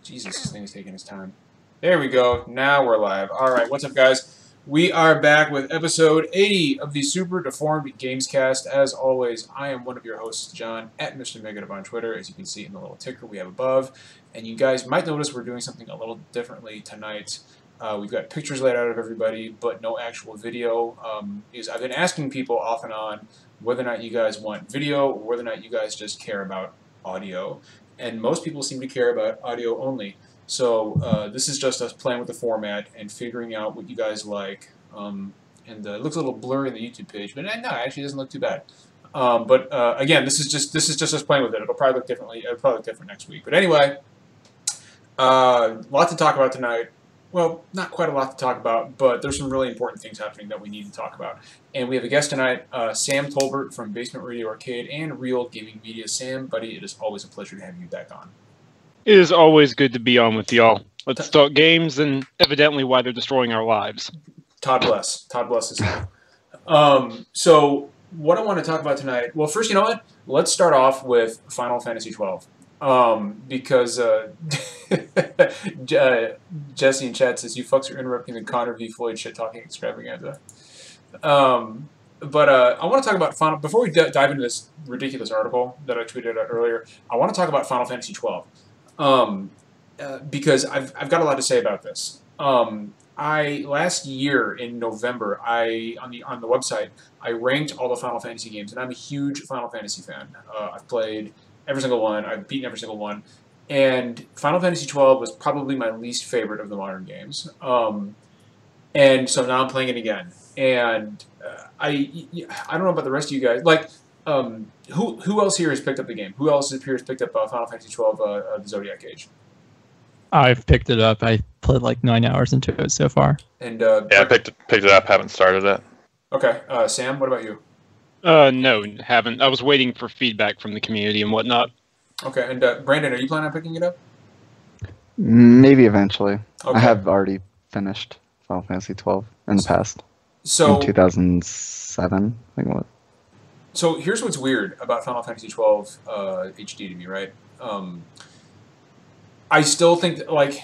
Jesus, this thing is taking its time. There we go. Now we're live. All right, what's up, guys? We are back with episode 80 of the Super Deformed Gamescast. As always, I am one of your hosts, John, at Mr. Negative on Twitter, as you can see in the little ticker we have above. And you guys might notice we're doing something a little differently tonight. We've got pictures laid out of everybody, but no actual video. I've been asking people off and on whether or not you guys want video or whether or not you guys just care about audio. And most people seem to care about audio only. So this is just us playing with the format and figuring out what you guys like. And it looks a little blurry on the YouTube page, but no, it actually doesn't look too bad. Again, this is just us playing with it. It'll probably look differently. It'll probably look different next week. But anyway, lot to talk about tonight. Well, not quite a lot to talk about, but there's some really important things happening that we need to talk about. And we have a guest tonight, Sam Tolbert from Basement Radio Arcade and Real Gaming Media. Sam, buddy, it is always a pleasure to have you back on. It is always good to be on with y'all. Let's talk games and evidently why they're destroying our lives. Todd bless. Todd bless us. So what I want to talk about tonight, well, first, you know what? Let's start off with Final Fantasy XII. Because Jesse in chat says, you fucks are interrupting the Connor v. Floyd shit-talking extravaganza. I want to talk about Final... Before we dive into this ridiculous article that I tweeted out earlier, I want to talk about Final Fantasy XII. Because I've got a lot to say about this. Last year in November, on the website, I ranked all the Final Fantasy games, and I'm a huge Final Fantasy fan. I've played every single one. I've beaten every single one. And Final Fantasy XII was probably my least favorite of the modern games. And so now I'm playing it again. And I don't know about the rest of you guys. Like, who else here has picked up the game? Who else here has picked up Final Fantasy XII, the Zodiac Age? I've picked it up. I played like 9 hours into it so far. And yeah, I picked it up. Haven't started it. Okay, Sam, what about you? No, haven't. I was waiting for feedback from the community and whatnot. Okay, and Brandon, are you planning on picking it up? Maybe eventually. Okay. I have already finished Final Fantasy XII in the past. So in 2007, I think it was. So here's what's weird about Final Fantasy XII HD to me, right? I still think that, like,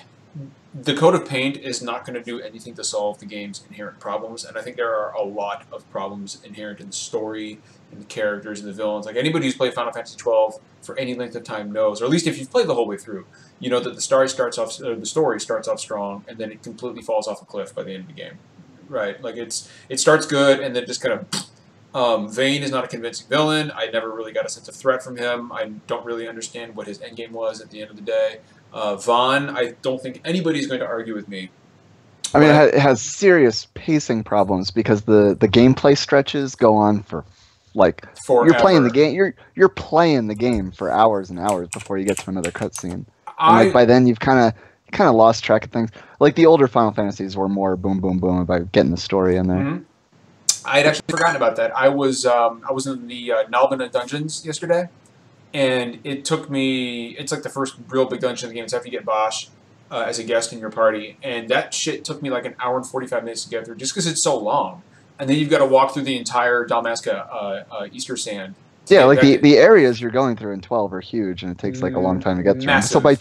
the Code of Paint is not going to do anything to solve the game's inherent problems, and I think there are a lot of problems inherent in the story, and the characters, and the villains. Like, anybody who's played Final Fantasy XII for any length of time knows, or at least if you've played the whole way through, you know that the story starts off strong, and then it completely falls off a cliff by the end of the game, right? Like, it starts good, and then just kind of... Vayne is not a convincing villain. I never really got a sense of threat from him. I don't really understand what his endgame was at the end of the day. Vaughn, I don't think anybody's going to argue with me. I mean, it has serious pacing problems because the gameplay stretches go on for like forever. You're playing the game. You're playing the game for hours and hours before you get to another cutscene. Like by then you've kind of lost track of things. Like the older Final Fantasies were more boom boom boom about getting the story in there. Mm-hmm. I had actually forgotten about that. I was in the Nalbina dungeons yesterday, and it took me. It's like the first real big dungeon in the game. It's after you get Bosch as a guest in your party, and that shit took me like an hour and 45 minutes to get through, just because it's so long. And then you've got to walk through the entire Dalmasca Easter Sand. Yeah, like the areas you're going through in 12 are huge, and it takes like a long time to get through. Massive. So by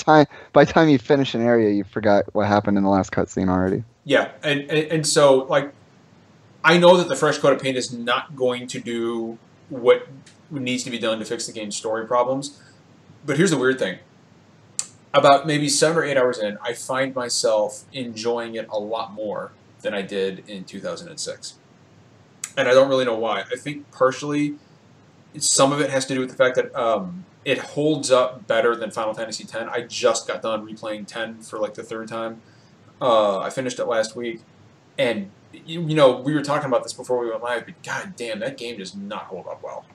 time you finish an area, you forgot what happened in the last cutscene already. Yeah, and so like. I know that the fresh coat of paint is not going to do what needs to be done to fix the game's story problems. But here's the weird thing. About maybe 7 or 8 hours in, I find myself enjoying it a lot more than I did in 2006. And I don't really know why. I think partially some of it has to do with the fact that it holds up better than Final Fantasy X. I just got done replaying 10 for like the third time. I finished it last week. And you know, we were talking about this before we went live, but god damn, that game does not hold up well.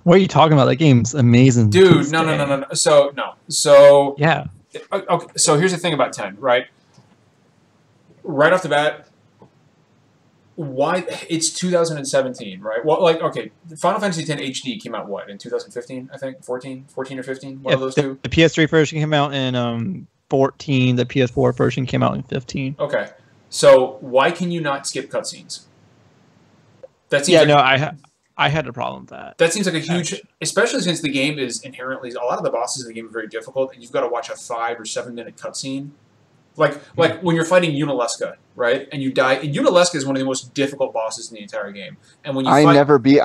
What are you talking about? That game's amazing. Dude, no. So yeah. Okay, so here's the thing about 10, right? Right off the bat, why it's 2017, right? Well, like, okay, Final Fantasy X HD came out what, in 2015, I think? 14 or 15? One of those two? The PS3 version came out in 14, the PS4 version came out in 15. Okay. So why can you not skip cutscenes? That's yeah, no, I had a problem with that. That seems like a huge, especially since the game is inherently, a lot of the bosses in the game are very difficult, and you've got to watch a 5 or 7 minute cutscene. Like when you're fighting Unalesca, right? And you die. And Unalesca is one of the most difficult bosses in the entire game. And when you I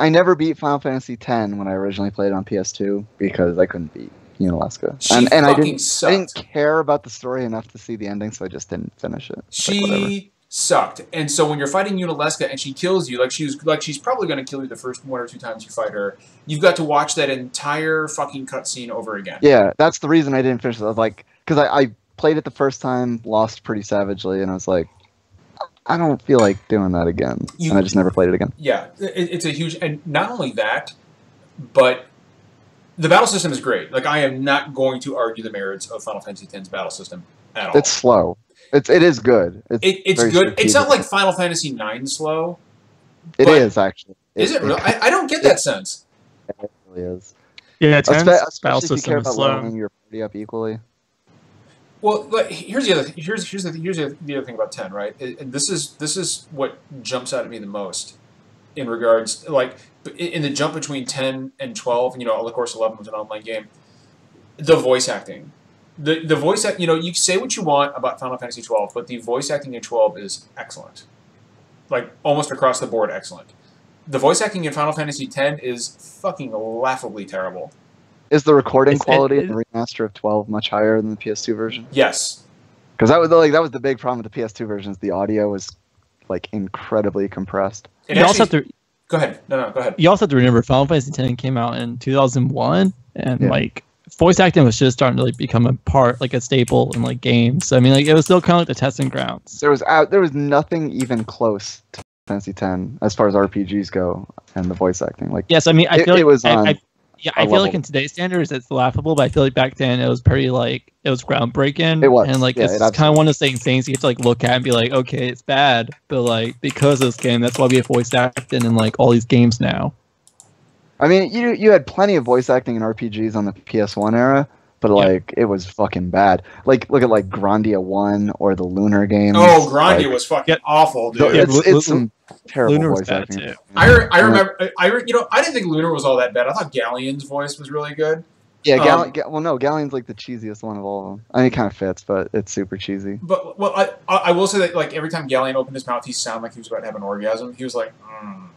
never beat Final Fantasy X when I originally played on PS2 because I couldn't beat Unalesca. And I didn't care about the story enough to see the ending, so I just didn't finish it. She sucked. And so when you're fighting Unalesca and she kills you, she's probably going to kill you the first 1 or 2 times you fight her, you've got to watch that entire fucking cutscene over again. Yeah, that's the reason I didn't finish it. I was like, because I played it the first time, lost pretty savagely, and I was like, I don't feel like doing that again. And I just never played it again. Yeah, it's a huge, and not only that, but the battle system is great. Like, I am not going to argue the merits of Final Fantasy X's battle system at all. It's slow. It is good. It's good. It's not like Final Fantasy IX slow. It is, actually. Is it really? I don't get that sense. It really is. Yeah, X's battle especially if you care system is about slow. leveling your party up equally. Well, here's the other thing about 10, right? And this is what jumps out at me the most in regards, like, in the jump between 10 and 12. You know, of course, 11 was an online game. The voice acting, the voice act. You know, you say what you want about Final Fantasy 12, but the voice acting in 12 is excellent, like almost across the board excellent. The voice acting in Final Fantasy X is fucking laughably terrible. Is the recording quality in the remaster of 12 much higher than the PS2 version? Yes. Because that was the big problem with the PS2 version. Is the audio was like incredibly compressed. You also have to go ahead. No, go ahead. You also have to remember Final Fantasy X came out in 2001, and like voice acting was just starting to like become a part, like a staple in like games. I mean, like it was still kind of like the testing grounds. There was nothing even close to Fantasy X as far as RPGs go, and the voice acting. Like yes, I mean I feel like it was on. I feel like in today's standards it's laughable, but I feel like back then it was pretty like it was groundbreaking. It was, and like it's kind of one of those things you have to like look at and be like, okay, it's bad, but like because of this game, that's why we have voice acting in like all these games now. I mean, you had plenty of voice acting in RPGs on the PS1 era, but like it was fucking bad. Like look at like Grandia 1 or the Lunar games. Oh, Grandia was fucking awful, dude. It's some terrible Lunar voice acting. too. I remember. I didn't think Lunar was all that bad. I thought Galleon's voice was really good. Yeah, Galleon's like the cheesiest one of all of them. I mean, it kind of fits, but it's super cheesy. But I will say that like every time Galleon opened his mouth, he sounded like he was about to have an orgasm. He was like,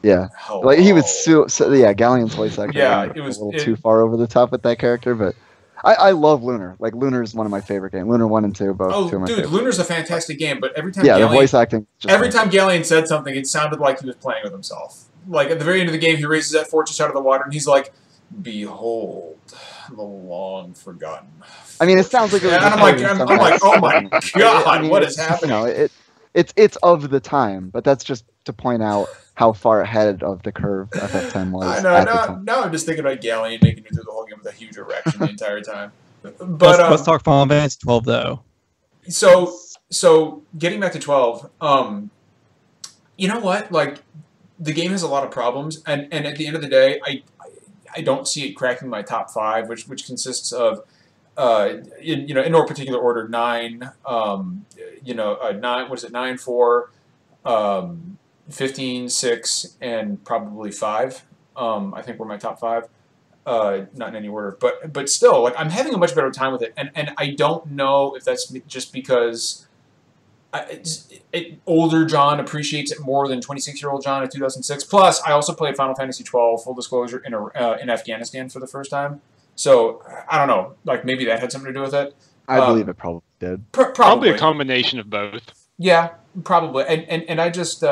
yeah, hello. like he was yeah, Galleon's voice acting. Yeah, it was a little too far over the top with that character, but I love Lunar. Like Lunar is one of my favorite games. Lunar 1 and 2 both. Oh, two of my dude, favorites. Lunar's a fantastic game, but every time the voice acting. Every time Galleon said something, it sounded like he was playing with himself. Like at the very end of the game, he raises that fortress out of the water, and he's like, "Behold, the long forgotten." I mean, it sounds like. And I'm like, oh my god, what is happening? You know, it's of the time, but that's just to point out how far ahead of the curve FF10 was. I know. Now I'm just thinking about Galleon making it through the whole game with a huge erection the entire time. But let's talk Final Fantasy 12 though. So getting back to 12, you know what? Like the game has a lot of problems, and at the end of the day, I don't see it cracking my top 5, which consists of in no particular order 9, 9, 4, 15, 6, and probably 5. I think were my top 5. Not in any order, but still, like I'm having a much better time with it, and I don't know if that's just because older John appreciates it more than 26-year-old John in 2006. Plus, I also played Final Fantasy 12, full disclosure, in Afghanistan for the first time. So I don't know, like maybe that had something to do with it. I believe it probably did. Probably a combination of both. Yeah, probably, and I just.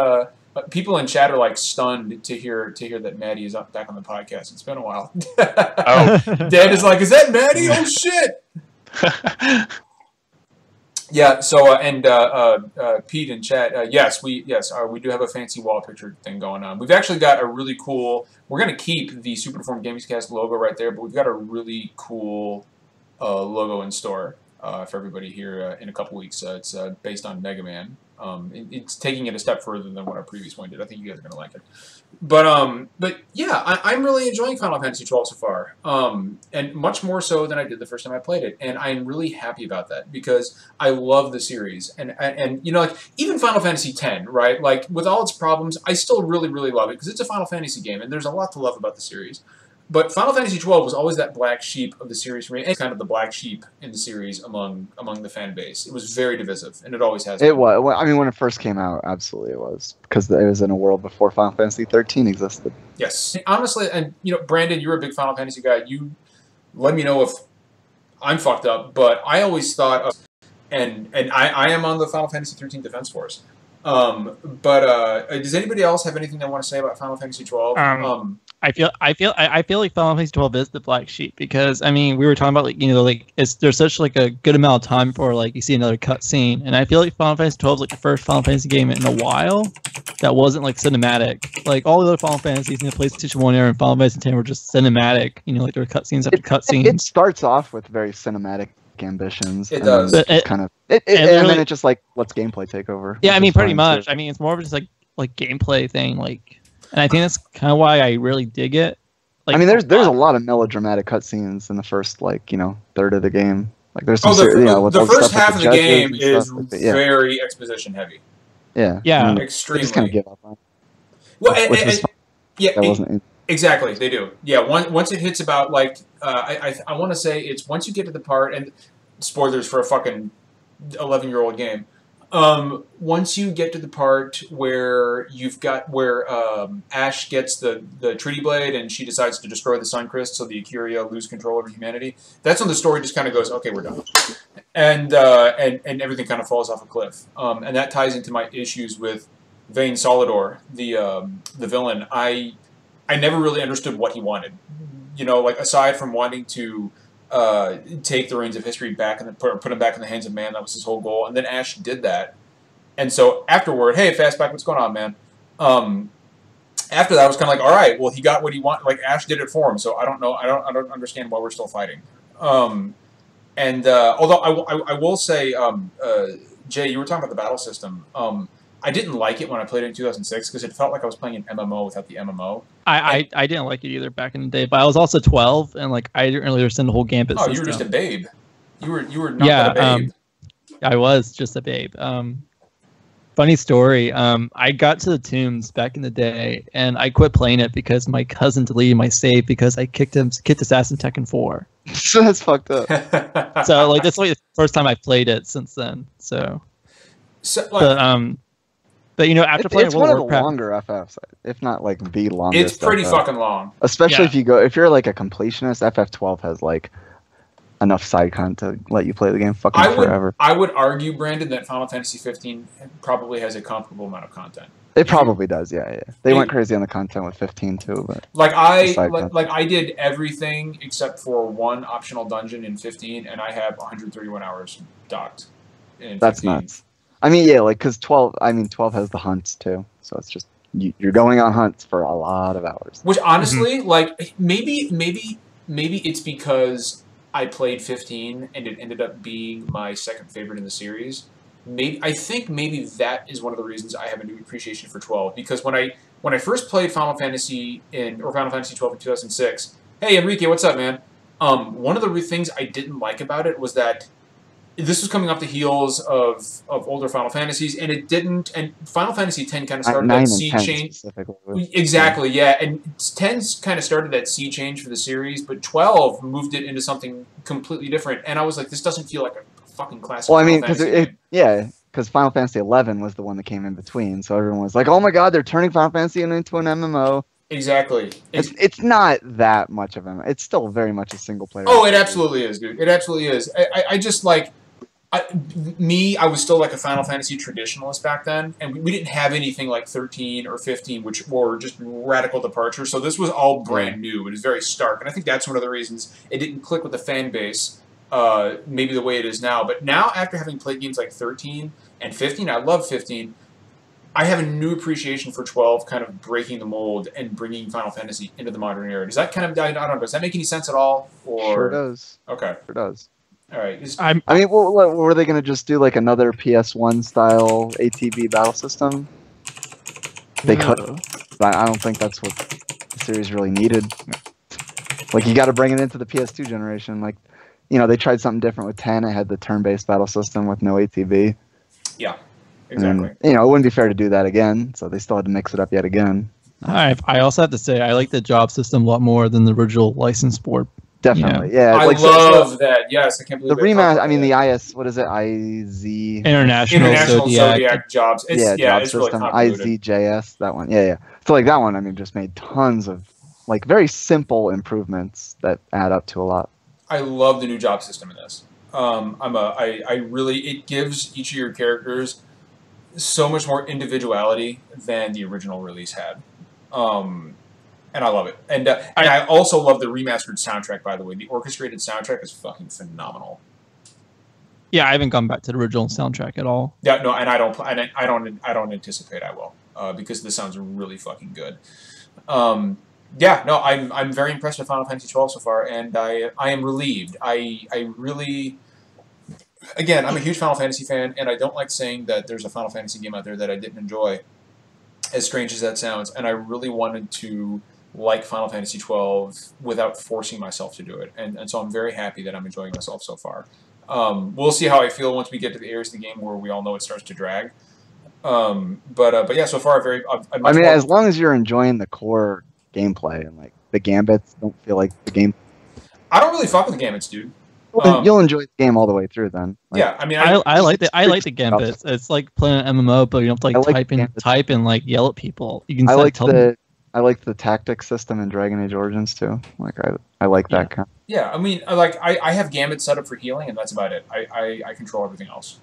People in chat are like stunned to hear that Maddie is back on the podcast. It's been a while. Dad is like, "Is that Maddie? Oh shit!" Yeah. So and Pete in chat, yes, we do have a fancy wall picture thing going on. We've actually got a really cool. We're gonna keep the Super Deformed Gamescast logo right there, but we've got a really cool logo in store for everybody here in a couple weeks. It's based on Mega Man. It's taking it a step further than what our previous one did. I think you guys are going to like it. But yeah, I'm really enjoying Final Fantasy 12 so far, and much more so than I did the first time I played it. And I'm really happy about that because I love the series. And you know, like even Final Fantasy 10, right? Like with all its problems, I still really, really love it because it's a Final Fantasy game, and there's a lot to love about the series. But Final Fantasy 12 was always that black sheep of the series for me, and kind of the black sheep in the series among the fan base. It was very divisive, and it always has been. It was. I mean, when it first came out, absolutely it was, because it was in a world before Final Fantasy 13 existed. Yes, honestly, and you know, Brandon, you're a big Final Fantasy guy. You let me know if I'm fucked up, but I always thought, and I am on the Final Fantasy 13 Defense Force. Does anybody else have anything they want to say about Final Fantasy 12? I feel like Final Fantasy 12 is the black sheep because I mean we were talking about like you know like there's such like a good amount of time before like you see another cutscene, and I feel like Final Fantasy 12 is like the first Final Fantasy game in a while that wasn't like cinematic. Like all the other Final Fantasies in the PlayStation 1 era and Final Fantasy 10 were just cinematic. You know, like there were cutscenes after cutscenes. It starts off with very cinematic ambitions. It does. And then it just like lets gameplay take over. Yeah, I mean pretty much. I mean it's more of just like gameplay thing like. And I think that's kind of why I really dig it. Like, I mean, there's a lot of melodramatic cutscenes in the first like third of the game. Like there's some the first half of the game is very exposition heavy. Yeah, yeah, I mean, extremely. Just kind of give up on it. Well, exactly, they do. Yeah, once it hits about like I want to say it's once you get to the part, and spoilers for a fucking 11-year-old game. Once you get to the part where Ash gets the Treaty Blade and she decides to destroy the Sun Crest so the Ikuria lose control over humanity, that's when the story just kind of goes, okay, we're done, and everything kind of falls off a cliff. And that ties into my issues with Vayne Solidor, the villain. I never really understood what he wanted. You know, like aside from wanting to take the reins of history back and put them back in the hands of man. That was his whole goal. And then Ash did that. And so afterward, hey, Fastback, what's going on, man? After that, I was kind of like, all right, well, he got what he wanted. Like Ash did it for him. So I don't know. I don't understand why we're still fighting. Although I will say, Jay, you were talking about the battle system. I didn't like it when I played it in 2006 because it felt like I was playing an MMO without the MMO. I didn't like it either back in the day, but I was also 12 and like I didn't really understand the whole gambit system. You were just a babe. You were not a babe. I was just a babe. Funny story. I got to the Tombs back in the day, and I quit playing it because my cousin deleted my save because I kicked his ass in Tekken 4. So that's fucked up. So like that's like the first time I played it since then. So but you know, after playing it's World one of of the Warcraft, longer FFs, if not like the longest. It's pretty FF. fucking long. Especially if you're like a completionist, FF12 has like enough side content to let you play the game forever. I would argue, Brandon, that Final Fantasy 15 probably has a comparable amount of content. It probably does, yeah. They went crazy on the content with 15 too, but I did everything except for one optional dungeon in 15, and I have 131 hours docked. That's nuts. I mean, yeah, like because 12 has the hunts too, so it's just you're going on hunts for a lot of hours. Which honestly, like maybe it's because I played 15 and it ended up being my second favorite in the series. I think maybe that is one of the reasons I have a new appreciation for 12, because when I first played Final Fantasy 12 in 2006, hey Enrique, what's up, man? One of the things I didn't like about it was that this was coming off the heels of older Final Fantasies, and it didn't. And Final Fantasy X kind of started that sea change. Exactly, yeah. And 10 kind of started that sea change for the series, but 12 moved it into something completely different. And I was like, this doesn't feel like a fucking classic. Well, I mean, because Final Fantasy 11 was the one that came in between, so everyone was like, "Oh my God, they're turning Final Fantasy into an MMO." Exactly. It's not that much of a. It's still very much a single player. Oh, it absolutely is, dude. It absolutely is. I just like. I was still like a Final Fantasy traditionalist back then, and we didn't have anything like 13 or 15, which were just radical departures. So this was all brand new. It was very stark, and I think that's one of the reasons it didn't click with the fan base, maybe the way it is now. But now, after having played games like 13 and 15, I love 15. I have a new appreciation for 12, kind of breaking the mold and bringing Final Fantasy into the modern era. Does that kind of, I don't know, does that make any sense at all? Or Sure does. Okay. Sure does. All right. I mean, what were they going to just do? Like another PS1 style ATV battle system? They could, but I don't think that's what the series really needed. Like, you got to bring it into the PS2 generation. Like, they tried something different with 10. It had the turn-based battle system with no ATV. Yeah, exactly. And, it wouldn't be fair to do that again, so they still had to mix it up yet again. I also have to say I like the job system a lot more than the original licensed board. Definitely, yeah. I love that. Yes, I can't believe the rematch. I mean, the what is it? International Zodiac jobs. Job it's system. really convoluted. IZJS. That one. Yeah. So like that one, I mean, just made tons of like very simple improvements that add up to a lot. I love the new job system in this. It gives each of your characters so much more individuality than the original release had. And I love it. And I also love the remastered soundtrack, by the way. The orchestrated soundtrack is fucking phenomenal. Yeah, I haven't gone back to the original soundtrack at all. Yeah, no, and I don't anticipate I will, because this sounds really fucking good. Yeah, no, I'm very impressed with Final Fantasy XII so far, and I am relieved. I really, again, I'm a huge Final Fantasy fan, and I don't like saying that there's a Final Fantasy game out there that I didn't enjoy, as strange as that sounds, and I really wanted to like Final Fantasy XII without forcing myself to do it, and so I'm very happy that I'm enjoying myself so far. We'll see how I feel once we get to the areas of the game where we all know it starts to drag. But yeah, so far I mean, as long as you're enjoying the core gameplay and like the gambits don't feel like the game. I don't really fuck with the gambits, dude. Well, you'll enjoy the game all the way through then. Like, yeah, I mean, I like the gambits. It's like playing an MMO, but you don't have to like type and like yell at people. You can. I like the tactics system in Dragon Age Origins too. Like I like that kind. Yeah, I mean, I have gambits set up for healing, and that's about it. I control everything else.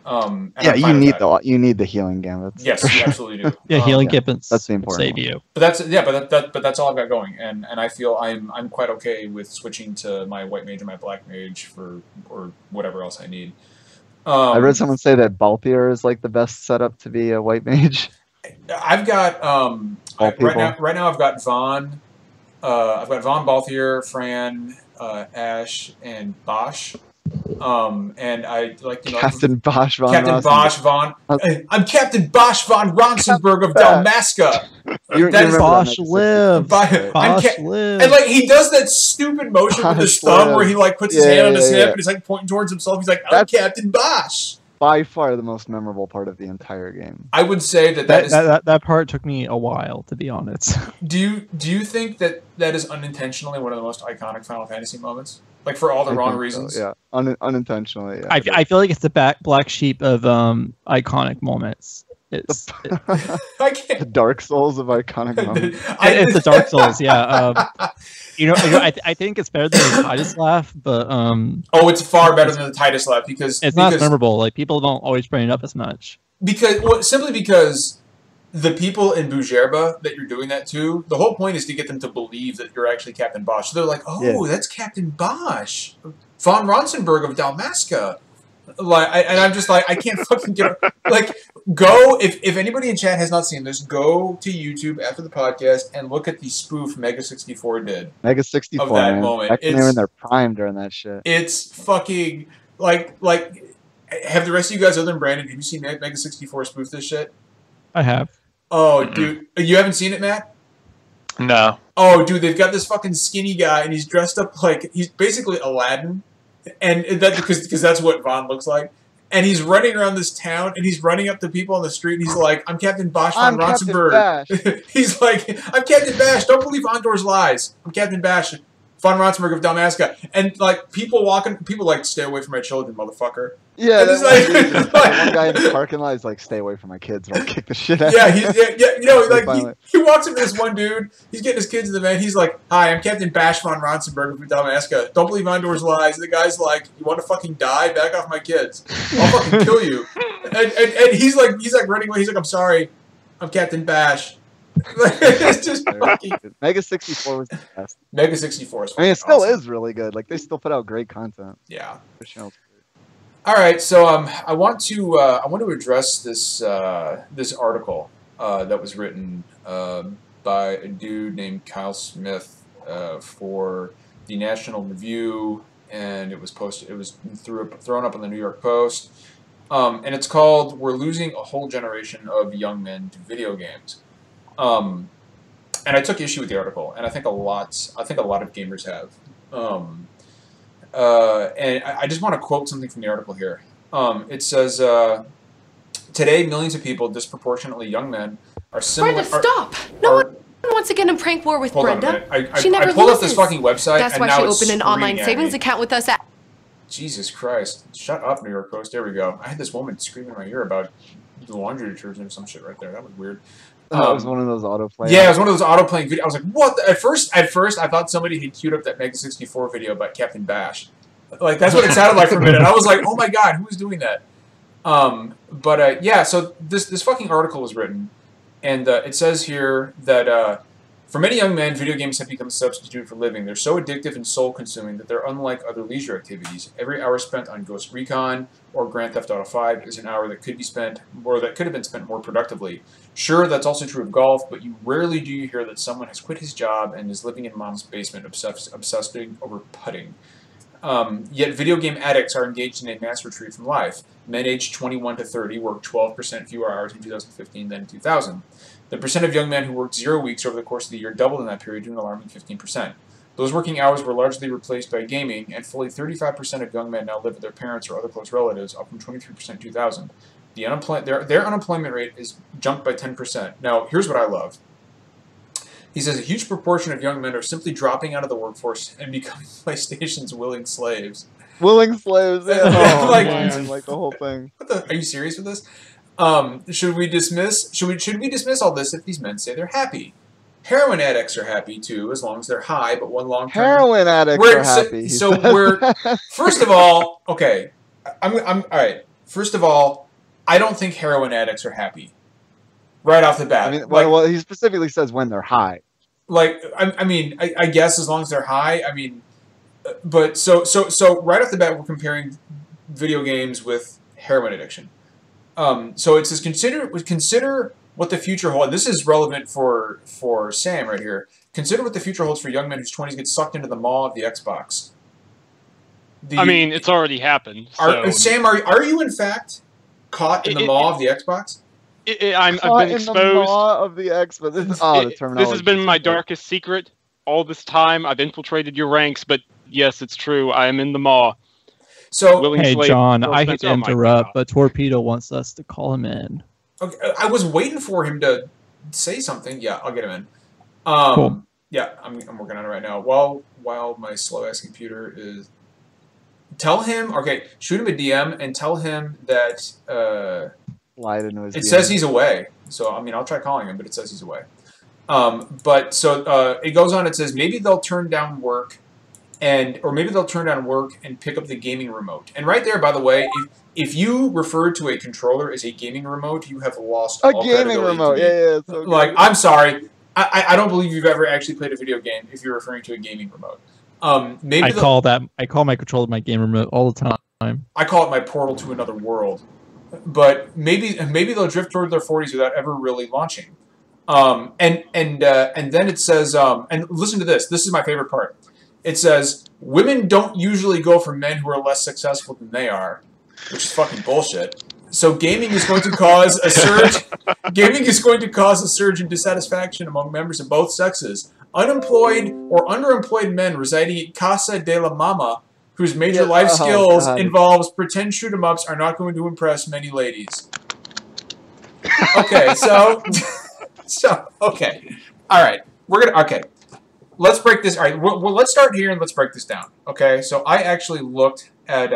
Yeah, you need the healing gambits. Yes, you absolutely do. Yeah, healing gambits. That's the important save you. But that's all I've got going, and I feel I'm quite okay with switching to my white mage or my black mage or whatever else I need. I read someone say that Balthier is like the best setup to be a white mage. I've got right now I've got Vaughn, Balthier, Fran, Ash, and Bosch. And I like Captain Bosch von Captain Bosch von. I'm Captain Bosch von Ronsenberg of Dalmasca. That's Bosch live. Bosch live. And like he does that stupid motion with his thumb where he like puts his hand on his hip and he's like pointing towards himself. He's like, I'm Captain Bosch. By far the most memorable part of the entire game. I would say that part took me a while, to be honest. Do you think that is unintentionally one of the most iconic Final Fantasy moments? Like for all the wrong reasons? So, yeah, unintentionally. Yeah. I feel like it's the black sheep of iconic moments. It's I can't. The Dark Souls of iconic moments. It's the Dark Souls, yeah. I think it's better than the Titus laugh, but it's far better than the Titus laugh because not memorable. Like people don't always bring it up as much. Simply because the people in Bujerba that you're doing that to, the whole point is to get them to believe that you're actually Captain Bosch. So they're like, that's Captain Bosch, von Ronsenberg of Dalmasca. And I'm just like, I can't fucking get it. Like, go, if anybody in chat has not seen this, go to YouTube after the podcast and look at the spoof Mega 64 did. Mega 64, of that moment. Back when they were in their prime during that shit. It's fucking, like, have the rest of you guys, other than Brandon, have you seen Mega 64 spoof this shit? I have. Oh, dude. You haven't seen it, Matt? No. Oh, dude, they've got this fucking skinny guy, and he's dressed up like, he's basically Aladdin. And that because that's what Vaughn looks like. And he's running around this town, and he's running up to people on the street, and he's like, I'm Captain Bosch von Ronsenberg. He's like, I'm Captain Bash. Don't believe Andor's lies. I'm Captain Bash von Ronsenberg of Dalmasca. And, like, people like, stay away from my children, motherfucker. Yeah, that's one guy in the parking lot is like, stay away from my kids, or I'll kick the shit out of you. He walks up to this one dude, he's getting his kids in the van, he's like, hi, I'm Captain Bash von Ronsenberg of Dalmasca. Don't believe Andor's lies. And the guy's like, you want to fucking die? Back off my kids. I'll fucking kill you. And he's like running away, he's like, I'm sorry, I'm Captain Bash. It's just fucking... Mega 64 was the best. Mega 64 is I mean, it still is really good. Like, they still put out great content. Yeah. All right, so I want to address this this article that was written by a dude named Kyle Smith for the National Review and it was posted. It was thrown up on the New York Post, and it's called "We're Losing a Whole Generation of Young Men to Video Games." And I took issue with the article, and I think a lot of gamers have. And I just want to quote something from the article here. It says, "Today, millions of people, disproportionately young men, are similar." Brenda, stop! No one wants to get in a prank war with Hold on a Brenda. minute. She never I pulled up this loses. fucking website, That's and why now she it's opened an online screaming at savings me. account with us at. Jesus Christ! Shut up, New York Post. There we go. I had this woman screaming in my ear about the laundry detergent or some shit right there. That was weird. That was one of those autoplay. Yeah, it was one of those auto-playing videos. I was like, what? At first, I thought somebody had queued up that Mega 64 video about Captain Bash. Like, that's what it sounded like for a minute. I was like, oh my god, who is doing that? Yeah, so this fucking article was written, and it says here that for many young men, video games have become a substitute for living. They're so addictive and soul-consuming that they're unlike other leisure activities. Every hour spent on Ghost Recon or Grand Theft Auto 5 is an hour that could be spent, or that could have been spent more productively. Sure, that's also true of golf, but you rarely do you hear that someone has quit his job and is living in mom's basement obsessing over putting. Yet video game addicts are engaged in a mass retreat from life. Men aged 21 to 30 work 12% fewer hours in 2015 than in 2000. The percent of young men who worked 0 weeks over the course of the year doubled in that period to an alarming 15%. Those working hours were largely replaced by gaming, and fully 35% of young men now live with their parents or other close relatives, up from 23% in 2000. Their unemployment rate is jumped by 10%. Now, here's what I love. He says a huge proportion of young men are simply dropping out of the workforce and becoming PlayStation's willing slaves. Willing slaves. Yeah. Oh, Like the whole thing. Are you serious with this? Should we dismiss all this if these men say they're happy? Heroin addicts are happy too, as long as they're high, but one long-term Heroin addicts are happy. First of all, okay, I'm all right. First of all, I don't think heroin addicts are happy. Right off the bat. I mean, well, he specifically says when they're high. Like, I guess as long as they're high. I mean, but so right off the bat, we're comparing video games with heroin addiction. So it says consider what the future holds. This is relevant for Sam right here. Consider what the future holds for young men whose 20s get sucked into the maw of the Xbox. I mean, it's already happened. So. Sam, are you in fact caught in the maw of the Xbox? I've been exposed. In the maw of the Xbox. The terminology. This has been my darkest secret all this time. I've infiltrated your ranks, but yes, it's true. I am in the maw. So, hey, John, I hate to interrupt, but Torpdeo wants us to call him in. Okay, I was waiting for him to say something. Yeah, I'll get him in. Cool. Yeah, I'm working on it right now. While my slow-ass computer is... Tell him... Okay, shoot him a DM and tell him that... Slide into his it DM. says he's away. So, I mean, I'll try calling him, but it says he's away. It goes on, it says, maybe they'll turn down work or maybe they'll turn down work and pick up the gaming remote. And right there, by the way, if you refer to a controller as a gaming remote, you have lost all gaming remote. Yeah. So like, I'm sorry, I don't believe you've ever actually played a video game if you're referring to a gaming remote. I call my controller my game remote all the time. I call it my portal to another world. But maybe they'll drift toward their 40s without ever really launching. And then it says, and listen to this. This is my favorite part. It says, women don't usually go for men who are less successful than they are, which is fucking bullshit. So gaming is going to cause a surge. Gaming is going to cause a surge in dissatisfaction among members of both sexes. Unemployed or underemployed men residing at Casa de la Mama, whose major life skills involves pretend shoot-em-ups, are not going to impress many ladies. Okay, so okay, all right, okay. Let's break this. All right, well, let's start here and let's break this down. Okay, so I actually looked at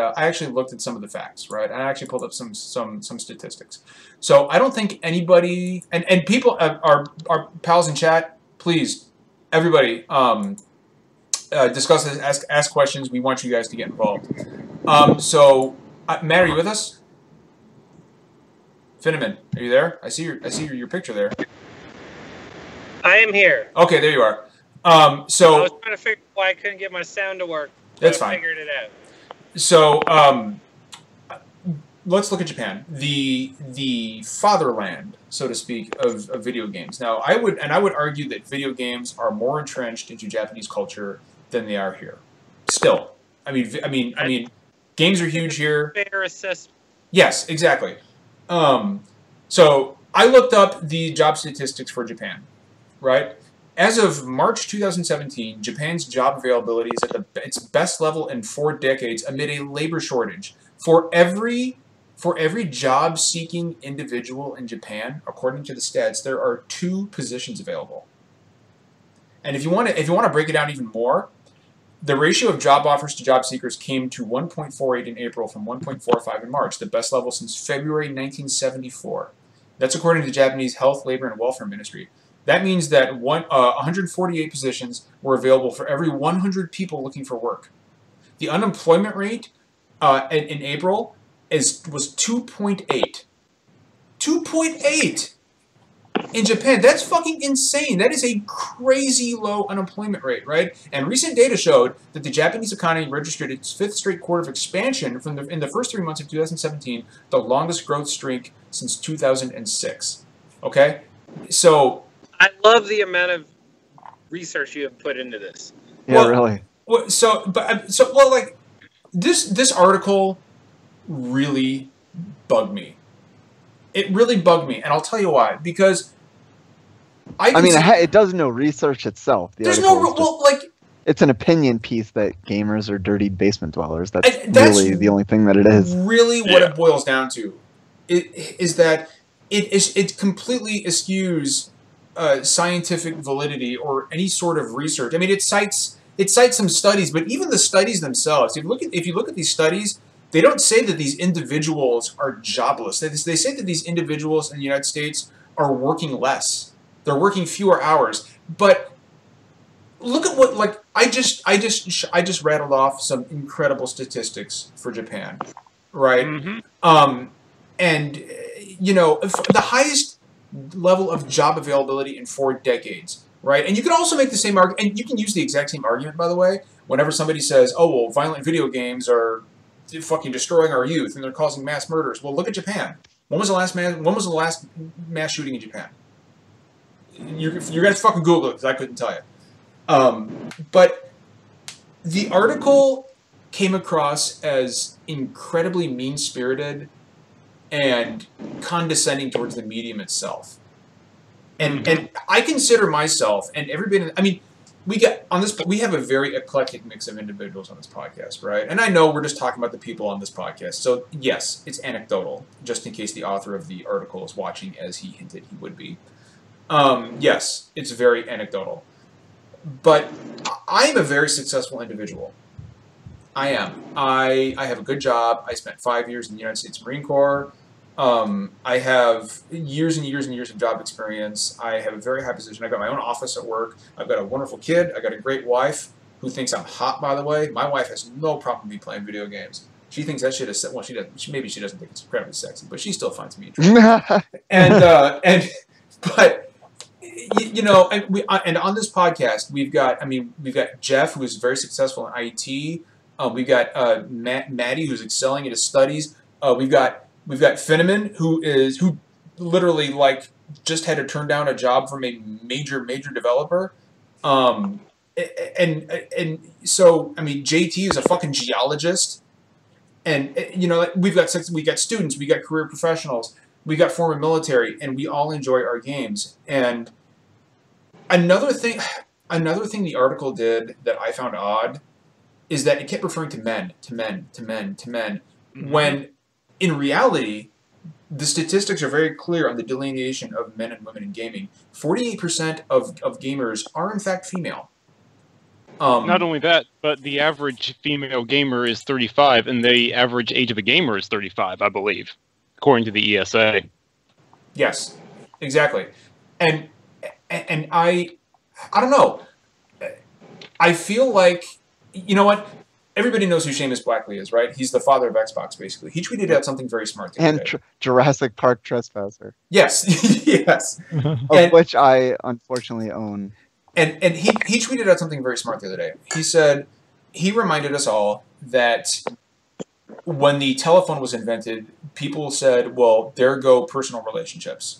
some of the facts, right? I actually pulled up some statistics. So I don't think anybody and people our pals in chat, please, everybody, discuss this, ask questions. We want you guys to get involved. Matt, are you with us? Finneman, are you there? I see your picture there. I am here. Okay, there you are. I was trying to figure out why I couldn't get my sound to work. That's fine. I figured it out. So, let's look at Japan, the fatherland, so to speak, of video games. Now, I would argue that video games are more entrenched into Japanese culture than they are here. Still, I mean, games are huge here. Fair assessment. Yes, exactly. So I looked up the job statistics for Japan, right? As of March 2017, Japan's job availability is at its best level in 4 decades amid a labor shortage. For every job-seeking individual in Japan, according to the stats, there are 2 positions available. And if you want to break it down even more, the ratio of job offers to job seekers came to 1.48 in April from 1.45 in March, the best level since February 1974. That's according to the Japanese Health, Labor, and Welfare Ministry. That means that 148 positions were available for every 100 people looking for work. The unemployment rate in April was 2.8. 2.8 in Japan. That's fucking insane. That is a crazy low unemployment rate, right? And recent data showed that the Japanese economy registered its 5th straight quarter of expansion in the first 3 months of 2017, the longest growth streak since 2006. Okay, so I love the amount of research you have put into this. Yeah, really. Like this article really bugged me. It really bugged me, and I'll tell you why. Because it does no research itself. There's no it's an opinion piece that gamers are dirty basement dwellers. That's really the only thing that it is. Really, what it boils down to is that it completely eschews scientific validity or any sort of research. I mean, it cites some studies, but even the studies themselves, if you look at these studies, they don't say that these individuals are jobless. They say that these individuals in the United States are working less. They're working fewer hours. But look at what I just rattled off some incredible statistics for Japan, right? Mm-hmm. And the highest level of job availability in 4 decades, right? And you can also make the same argument, and you can use the exact same argument, by the way, whenever somebody says, "Oh, well, violent video games are fucking destroying our youth and they're causing mass murders." Well, look at Japan. When was the last mass shooting in Japan? You guys fucking Google it, because I couldn't tell you. But the article came across as incredibly mean-spirited and condescending towards the medium itself. And I consider myself and everybody. I mean, we have a very eclectic mix of individuals on this podcast, right? And I know we're just talking about the people on this podcast. So yes, it's anecdotal, just in case the author of the article is watching, as he hinted he would be. Yes, it's very anecdotal. But I am a very successful individual. I am. I have a good job. I spent 5 years in the United States Marine Corps. I have years and years and years of job experience. I have a very high position. I've got my own office at work. I've got a wonderful kid. I've got a great wife who thinks I'm hot, by the way. My wife has no problem with me playing video games. She thinks that shit is, well, she doesn't, maybe she doesn't think it's incredibly sexy, but she still finds me attractive. But and on this podcast, we've got Jeff, who is very successful in IT. We've got Maddie, who's excelling at his studies. We've got Finneman, who literally just had to turn down a job from a major developer. And so JT is a fucking geologist, and we've got students, we got career professionals, we got former military, and we all enjoy our games. And another thing the article did that I found odd is that it kept referring to men, mm-hmm. when in reality, the statistics are very clear on the delineation of men and women in gaming. 48% of gamers are in fact female. Not only that, but the average female gamer is 35, and the average age of a gamer is 35, I believe, according to the ESA. Yes, exactly. And I don't know. I feel like, you know what? Everybody knows who Seamus Blackley is, right? He's the father of Xbox, basically. He tweeted out something very smart the other day. And Jurassic Park Trespasser. Yes, yes. Of which I unfortunately own. And he tweeted out something very smart the other day. He said, he reminded us all that when the telephone was invented, people said, well, there go personal relationships.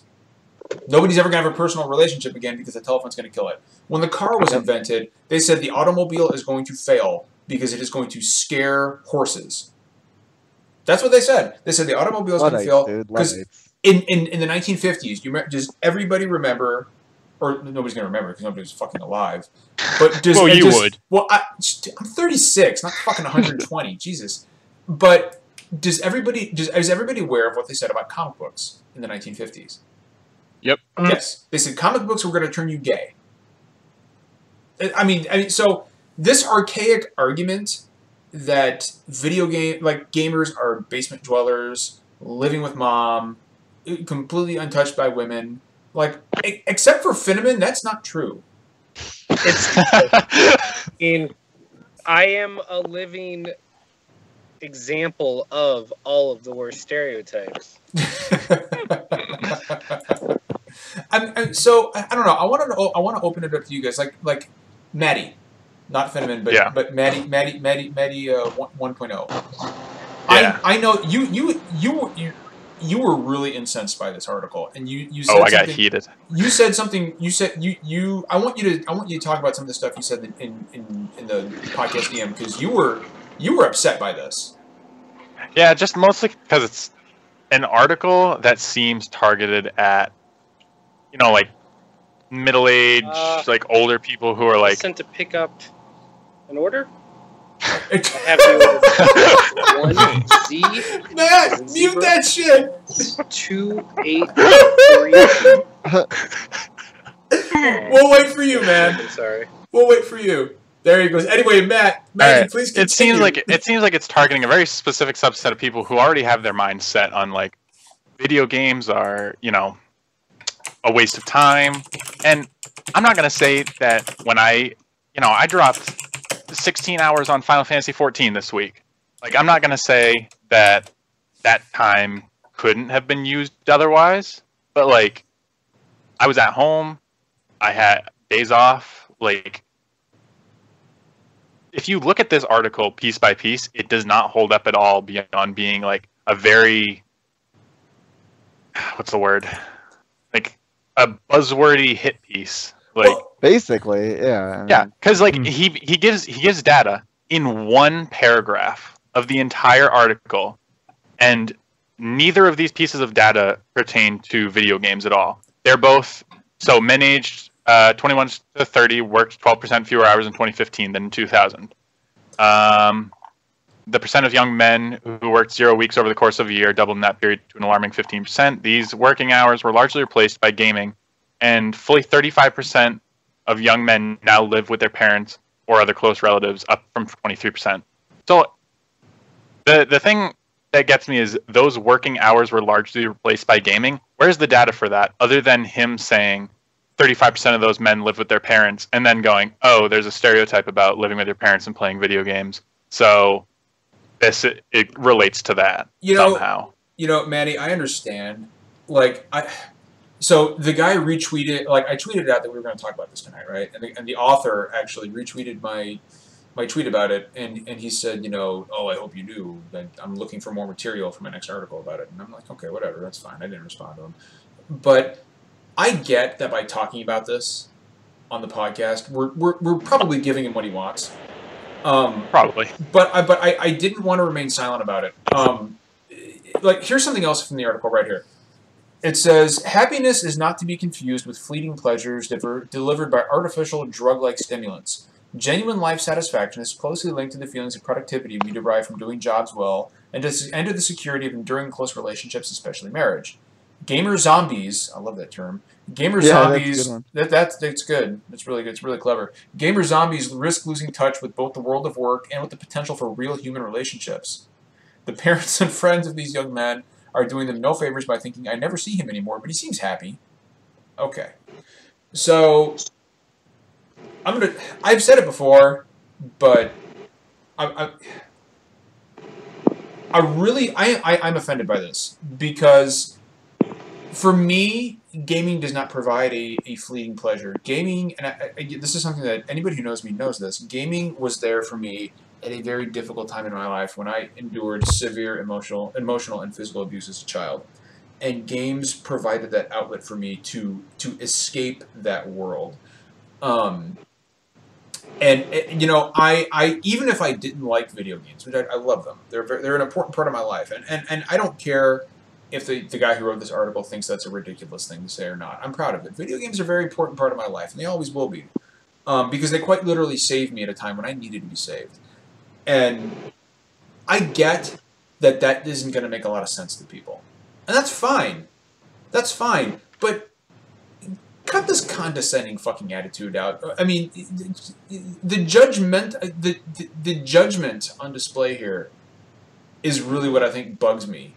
Nobody's ever going to have a personal relationship again because the telephone's going to kill it. When the car was invented, they said the automobile is going to fail because it is going to scare horses. That's what they said. They said the automobile is going to fail because in the 1950s, does everybody remember? Or nobody's going to remember because nobody's fucking alive. But well, you would. Well, I'm 36, not fucking 120. Jesus. But is everybody aware of what they said about comic books in the 1950s? Yep. Yes. They said comic books were going to turn you gay. I mean, so this archaic argument that gamers are basement dwellers, living with mom, completely untouched by women, except for Finneman, that's not true. I am a living example of all of the worst stereotypes. So I don't know. I want to open it up to you guys, like Maddie, not Finneman, but Maddie 1.0. Yeah. I know you were really incensed by this article, and you said I got heated. You said something. You said you. I want you to talk about some of the stuff you said in the podcast DM, because you were upset by this. Yeah, just mostly because it's an article that seems targeted at, middle-aged, older people who are sent to pick up an order. I have you 1Z. Matt, mute that shit. 283. We'll wait for you, man. I'm sorry. We'll wait for you. There he goes. Anyway, Matt, right. Please continue. It seems like it's targeting a very specific subset of people who already have their mind set on video games are, a waste of time. And I'm not gonna say that when I dropped 16 hours on Final Fantasy 14 this week. I'm not gonna say that time couldn't have been used otherwise, but I was at home, I had days off. If you look at this article piece by piece, it does not hold up at all beyond being a very, what's the word? A buzzwordy hit piece. Basically, yeah. Yeah, because he gives data in one paragraph of the entire article, and neither of these pieces of data pertain to video games at all. They're both men aged 21 to 30 worked 12% fewer hours in 2015 than in 2000. The percent of young men who worked 0 weeks over the course of a year doubled in that period to an alarming 15%. These working hours were largely replaced by gaming, and fully 35% of young men now live with their parents or other close relatives, up from 23%. So the thing that gets me is those working hours were largely replaced by gaming. Where's the data for that, other than him saying 35% of those men live with their parents, and then going, oh, there's a stereotype about living with your parents and playing video games, so it relates to that somehow. Maddie, I understand. So the guy retweeted, I tweeted out that we were going to talk about this tonight, right? And the author actually retweeted my tweet about it, and he said, oh, I hope you do. I'm looking for more material for my next article about it. And I'm like, okay, whatever, that's fine. I didn't respond to him. But I get that by talking about this on the podcast, we're probably giving him what he wants. Probably. But I didn't want to remain silent about it. Here's something else from the article right here. It says, happiness is not to be confused with fleeting pleasures delivered by artificial drug-like stimulants. Genuine life satisfaction is closely linked to the feelings of productivity we derive from doing jobs well, and to the security of enduring close relationships, especially marriage. Gamer zombies, I love that term. Gamer zombies, that's good. That's really good. It's really clever. Gamer zombies risk losing touch with both the world of work and with the potential for real human relationships. The parents and friends of these young men are doing them no favors by thinking, I never see him anymore, but he seems happy. Okay. So, I've said it before, but I'm offended by this, because for me, gaming does not provide a fleeting pleasure. Gaming, and this is something that anybody who knows me knows this, gaming was there for me at a very difficult time in my life when I endured severe emotional and physical abuse as a child. And games provided that outlet for me to escape that world. And you know, I even if I didn't like video games, which I love them, they're an important part of my life, and I don't care if the guy who wrote this article thinks that's a ridiculous thing to say or not. I'm proud of it. Video games are a very important part of my life, and they always will be, because they quite literally saved me at a time when I needed to be saved. And I get that isn't going to make a lot of sense to people, and that's fine. That's fine, but cut this condescending fucking attitude out. I mean, the judgment on display here is really what I think bugs me.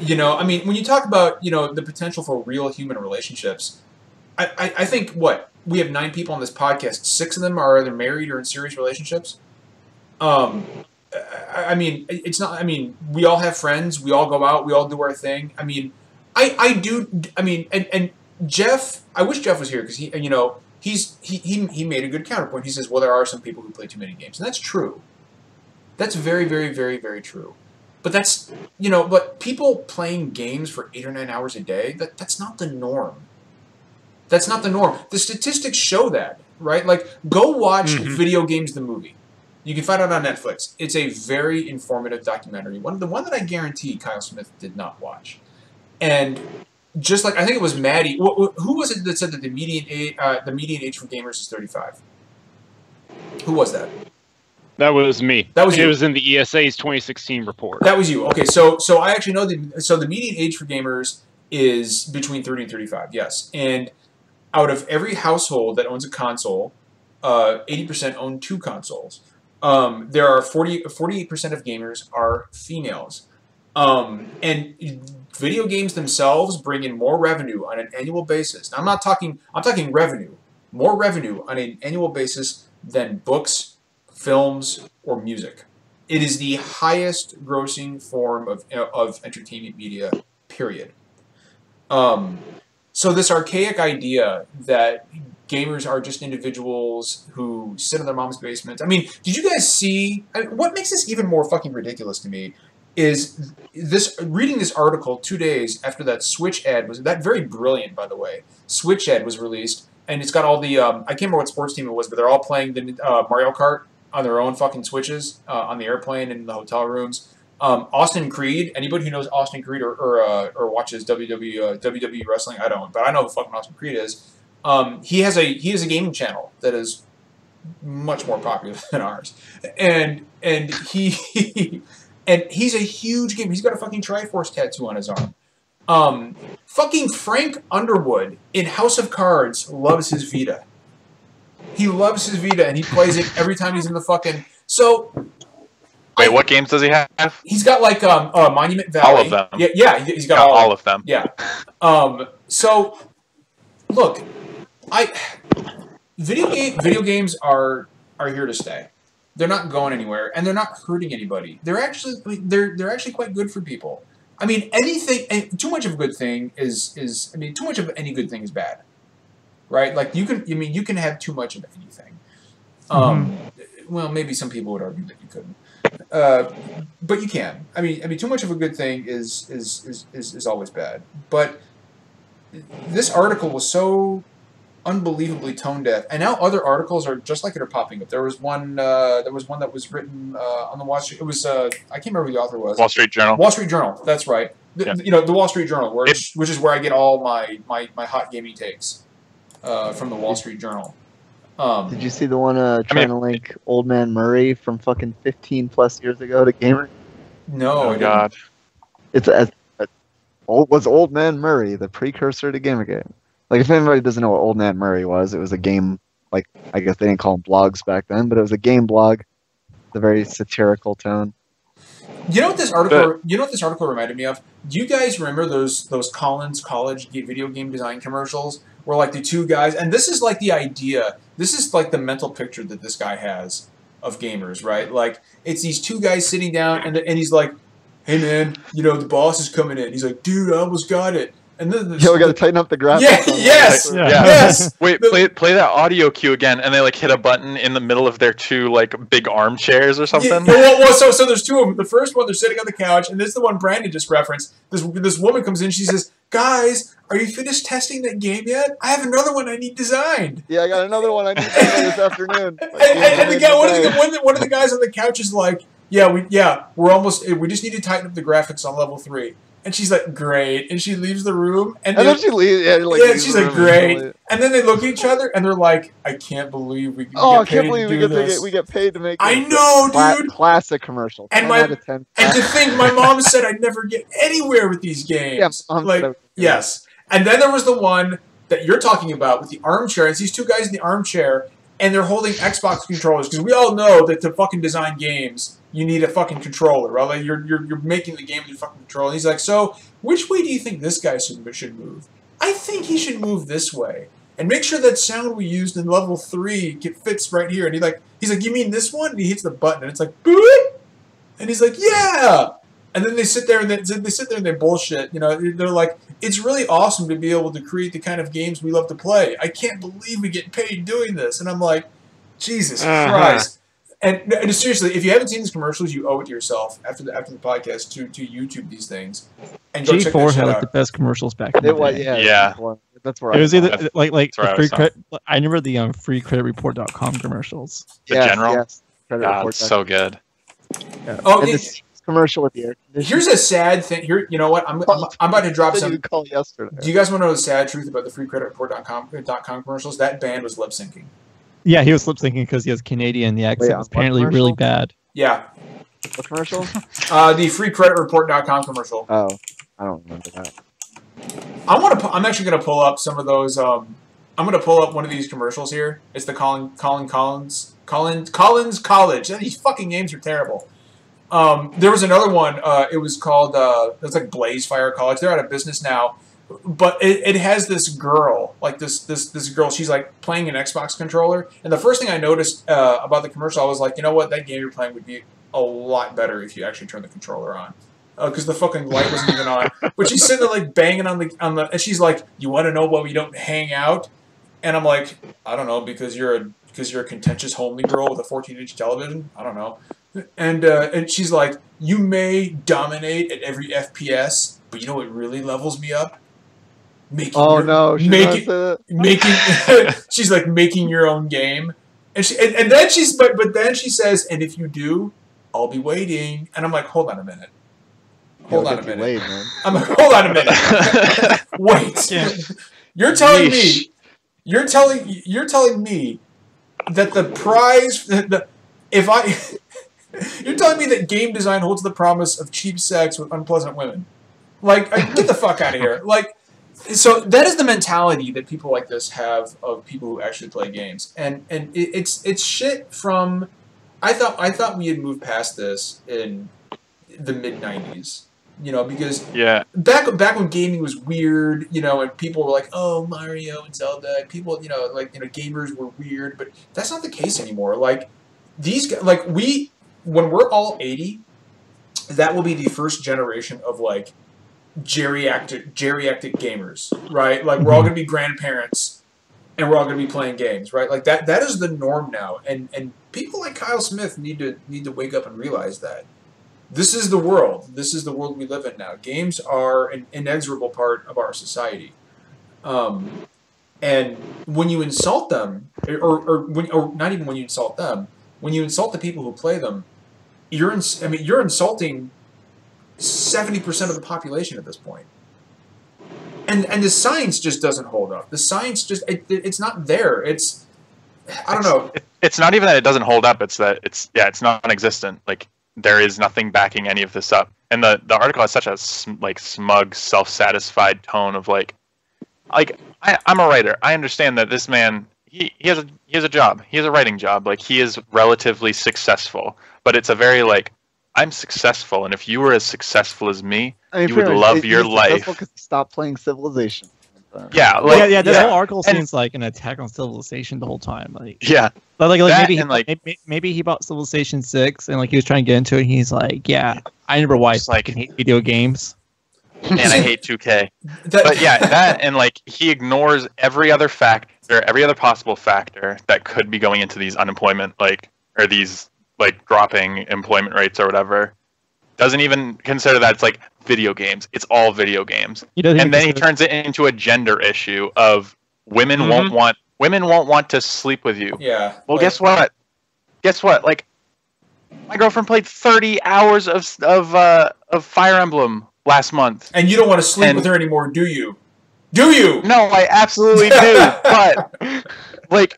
You know, I mean, when you talk about, you know, the potential for real human relationships, I think, what, we have 9 people on this podcast, 6 of them are either married or in serious relationships. I mean, it's not, I mean, we all have friends, we all go out, we all do our thing. I mean, and Jeff, I wish Jeff was here, because he, you know, he made a good counterpoint. He says, well, there are some people who play too many games, and that's true. That's very, very, very, very true. But that's, you know, but people playing games for 8 or 9 hours a day, that's not the norm. That's not the norm. The statistics show that, right? Like, go watch Video Games the movie. You can find it on Netflix. It's a very informative documentary. The one that I guarantee Kyle Smith did not watch. And just like, I think it was Maddie. Who was it that said that the median age for gamers is 35? Who was that? That was me. That was you. It was in the ESA's 2016 report. That was you. Okay, so I actually know the median age for gamers is between 30 and 35. Yes, and out of every household that owns a console, 80% own 2 consoles. There are 48% of gamers are females, and video games themselves bring in more revenue on an annual basis. Now, I'm talking revenue, more revenue on an annual basis than books, films, or music. It is the highest grossing form of entertainment media, period. So this archaic idea that gamers are just individuals who sit in their mom's basement. I mean, did you guys see, what makes this even more fucking ridiculous to me is reading this article 2 days after that Switch ad was, that very brilliant, by the way, Switch ad was released, and it's got all the, I can't remember what sports team it was, but they're all playing the Mario Kart on their own fucking Switches on the airplane and in the hotel rooms. Austin Creed, anybody who knows Austin Creed or watches WWE wrestling, I don't, but I know who fucking Austin Creed is. He has a gaming channel that is much more popular than ours, and he's a huge gamer. He's got a fucking Triforce tattoo on his arm. Fucking Frank Underwood in House of Cards loves his Vita. He loves his Vita, and he plays it every time he's in the fucking. So. Wait, what games does he have? He's got like Monument Valley. All of them. Yeah, he's got all of them. Yeah. So, look, video games are here to stay. They're not going anywhere, and they're not hurting anybody. They're actually quite good for people. I mean, too much of a good thing is too much of any good thing is bad, right? Like you can have too much of anything. Well, maybe some people would argue that you couldn't. But you can. I mean, too much of a good thing is always bad. But this article was so unbelievably tone deaf, and now other articles are just like it are popping up. There was one that was written on the Wall Street. It was I can't remember who the author was. Wall Street Journal. Wall Street Journal. That's right. You know, the Wall Street Journal, which is where I get all my hot gaming takes from the Wall Street Journal. Did you see the one trying to link Old Man Murray from fucking 15 plus years ago to gamer? No, oh God. It's was Old Man Murray the precursor to Gamergate? Like, if anybody doesn't know what Old Man Murray was, it was a game, like, I guess they didn't call them blogs back then, but it was a game blog, the very satirical tone. You know what this article reminded me of? Do you guys remember those Collins College video game design commercials where like the 2 guys, and this is like the idea, this is like the mental picture that this guy has of gamers, right? Like, it's these 2 guys sitting down, and he's like, "Hey man, you know, the boss is coming in." He's like, "Dude, I almost got it." And then we got to tighten up the graphics. Yeah, yes, yes. Wait, play that audio cue again, and they like hit a button in the middle of their 2 like big armchairs or something. Yeah, well, so there's 2 of them. The first one, they're sitting on the couch, and this is the one Brandon just referenced. This woman comes in, she says, guys, are you finished testing that game yet? I have another one I need designed. Yeah, I got another one I need to do this afternoon. And the guy, one of the guys on the couch is like, we're almost. We just need to tighten up the graphics on level 3. And she's like, great. And she leaves the room. And then she leaves. Yeah, she's like, great. And then they look at each other and they're like, I can't believe we. I can't believe we get paid to make. I know, dude. Classic commercial. And to think, my mom said I'd never get anywhere with these games. Yeah, yes. And then there was the one that you're talking about with the armchair. It's these two guys in the armchair, and they're holding Xbox controllers because we all know that to fucking design games, you need a fucking controller, right? Like you're making the game with your fucking controller. And he's like, so which way do you think this guy should move? I think he should move this way, and make sure that sound we used in level 3 fits right here. And he's like, you mean this one? And he hits the button, and it's like, boop, and he's like, yeah. And then they sit there and they bullshit. You know, they're like, it's really awesome to be able to create the kind of games we love to play. I can't believe we get paid doing this. And I'm like, Jesus Christ. And seriously, if you haven't seen these commercials, you owe it to yourself after the podcast to YouTube these things. And go check G4 that had out. the best commercials back in the day. Yeah. That's where it was either like the free credit. I remember the freecreditreport.com commercials. The general. Yes. God, it's so good. Yeah. Oh, commercial with the air conditioning. Here's a sad thing. Here, you know what? I'm about to drop some. Call yesterday. Do you guys want to know the sad truth about the freecreditreport.com commercials? That band was lip syncing. Yeah, he was lip syncing because he was Canadian. The accent was apparently really bad. Yeah. What commercial? The freecreditreport.com commercial. Oh, I don't remember that. I'm actually gonna pull up some of those. I'm gonna pull up one of these commercials here. It's the Collins College. These fucking names are terrible. There was another one. It was called. It's like Blaze Fire College. They're out of business now, but it has this girl, like this girl. She's like playing an Xbox controller, and the first thing I noticed about the commercial, I was like, you know what, that game you're playing would be a lot better if you actually turned the controller on. Because the fucking light wasn't even on. But she's sitting there like banging on the and she's like, "You want to know why we don't hang out?" And I'm like, "I don't know, because you're a contentious homely girl with a 14-inch television. I don't know." And she's like, "You may dominate at every FPS, but you know what really levels me up? Making she's like making your own game." And then then she says, "And if you do, I'll be waiting." And I'm like, "Hold on a minute." Hold on a minute. Wait. Yeah. You're telling me that the prize you're telling me that game design holds the promise of cheap sex with unpleasant women. Like, get the fuck out of here. Like, so that is the mentality that people like this have of people who actually play games. And it's shit from I thought we had moved past this in the mid-90s. You know, because back when gaming was weird, you know, and people were like, "Oh, Mario and Zelda," and people, gamers were weird, but that's not the case anymore. Like these guys, when we're all 80, that will be the first generation of like geriatric gamers, right? Like we're all going to be grandparents, and we're all going to be playing games, right? Like that is the norm now, and people like Kyle Smith need to wake up and realize that. This is the world. This is the world we live in now. Games are an inexorable part of our society. And when you insult them, or not even when you insult them, when you insult the people who play them, you're insulting 70% of the population at this point. And the science just doesn't hold up. The science just it's not there. I don't know. It's not even that it doesn't hold up. It's that it's non-existent. Like. There is nothing backing any of this up, and the article has such a smug, self-satisfied tone of I'm a writer. I understand that this man he has a job. He has a writing job. Like he is relatively successful, but it's a very I'm successful, and if you were as successful as me, you would love your life. Because he stopped playing Civilization. Yeah. This whole article seems like an attack on Civilization the whole time. Maybe he bought Civilization 6 and he was trying to get into it. And he's like, "Yeah, I never why I can hate video games, and I hate 2K." That and he ignores every other factor, every other possible factor that could be going into these unemployment or these dropping employment rates or whatever. doesn't even consider that it's like video games. It's all video games. And then he turns it into a gender issue of women won't want to sleep with you. Yeah. Well, guess what? Like, my girlfriend played 30 hours of Fire Emblem last month. And you don't want to sleep with her anymore, do you? Do you? No, I absolutely do. But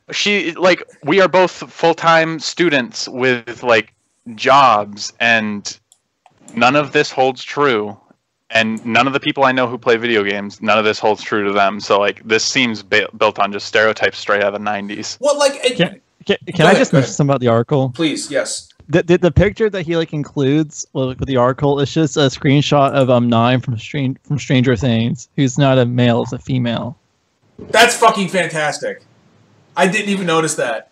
we are both full-time students with like jobs, and none of this holds true. And none of the people I know who play video games, none of this holds true to them. So like this seems built on just stereotypes straight out of the 90s. Well, like, can I just mention something about the article? Please, yes. The picture that he like includes with the article is just a screenshot of Nine from Stranger Things, who's not a male, it's a female. That's fucking fantastic. I didn't even notice that.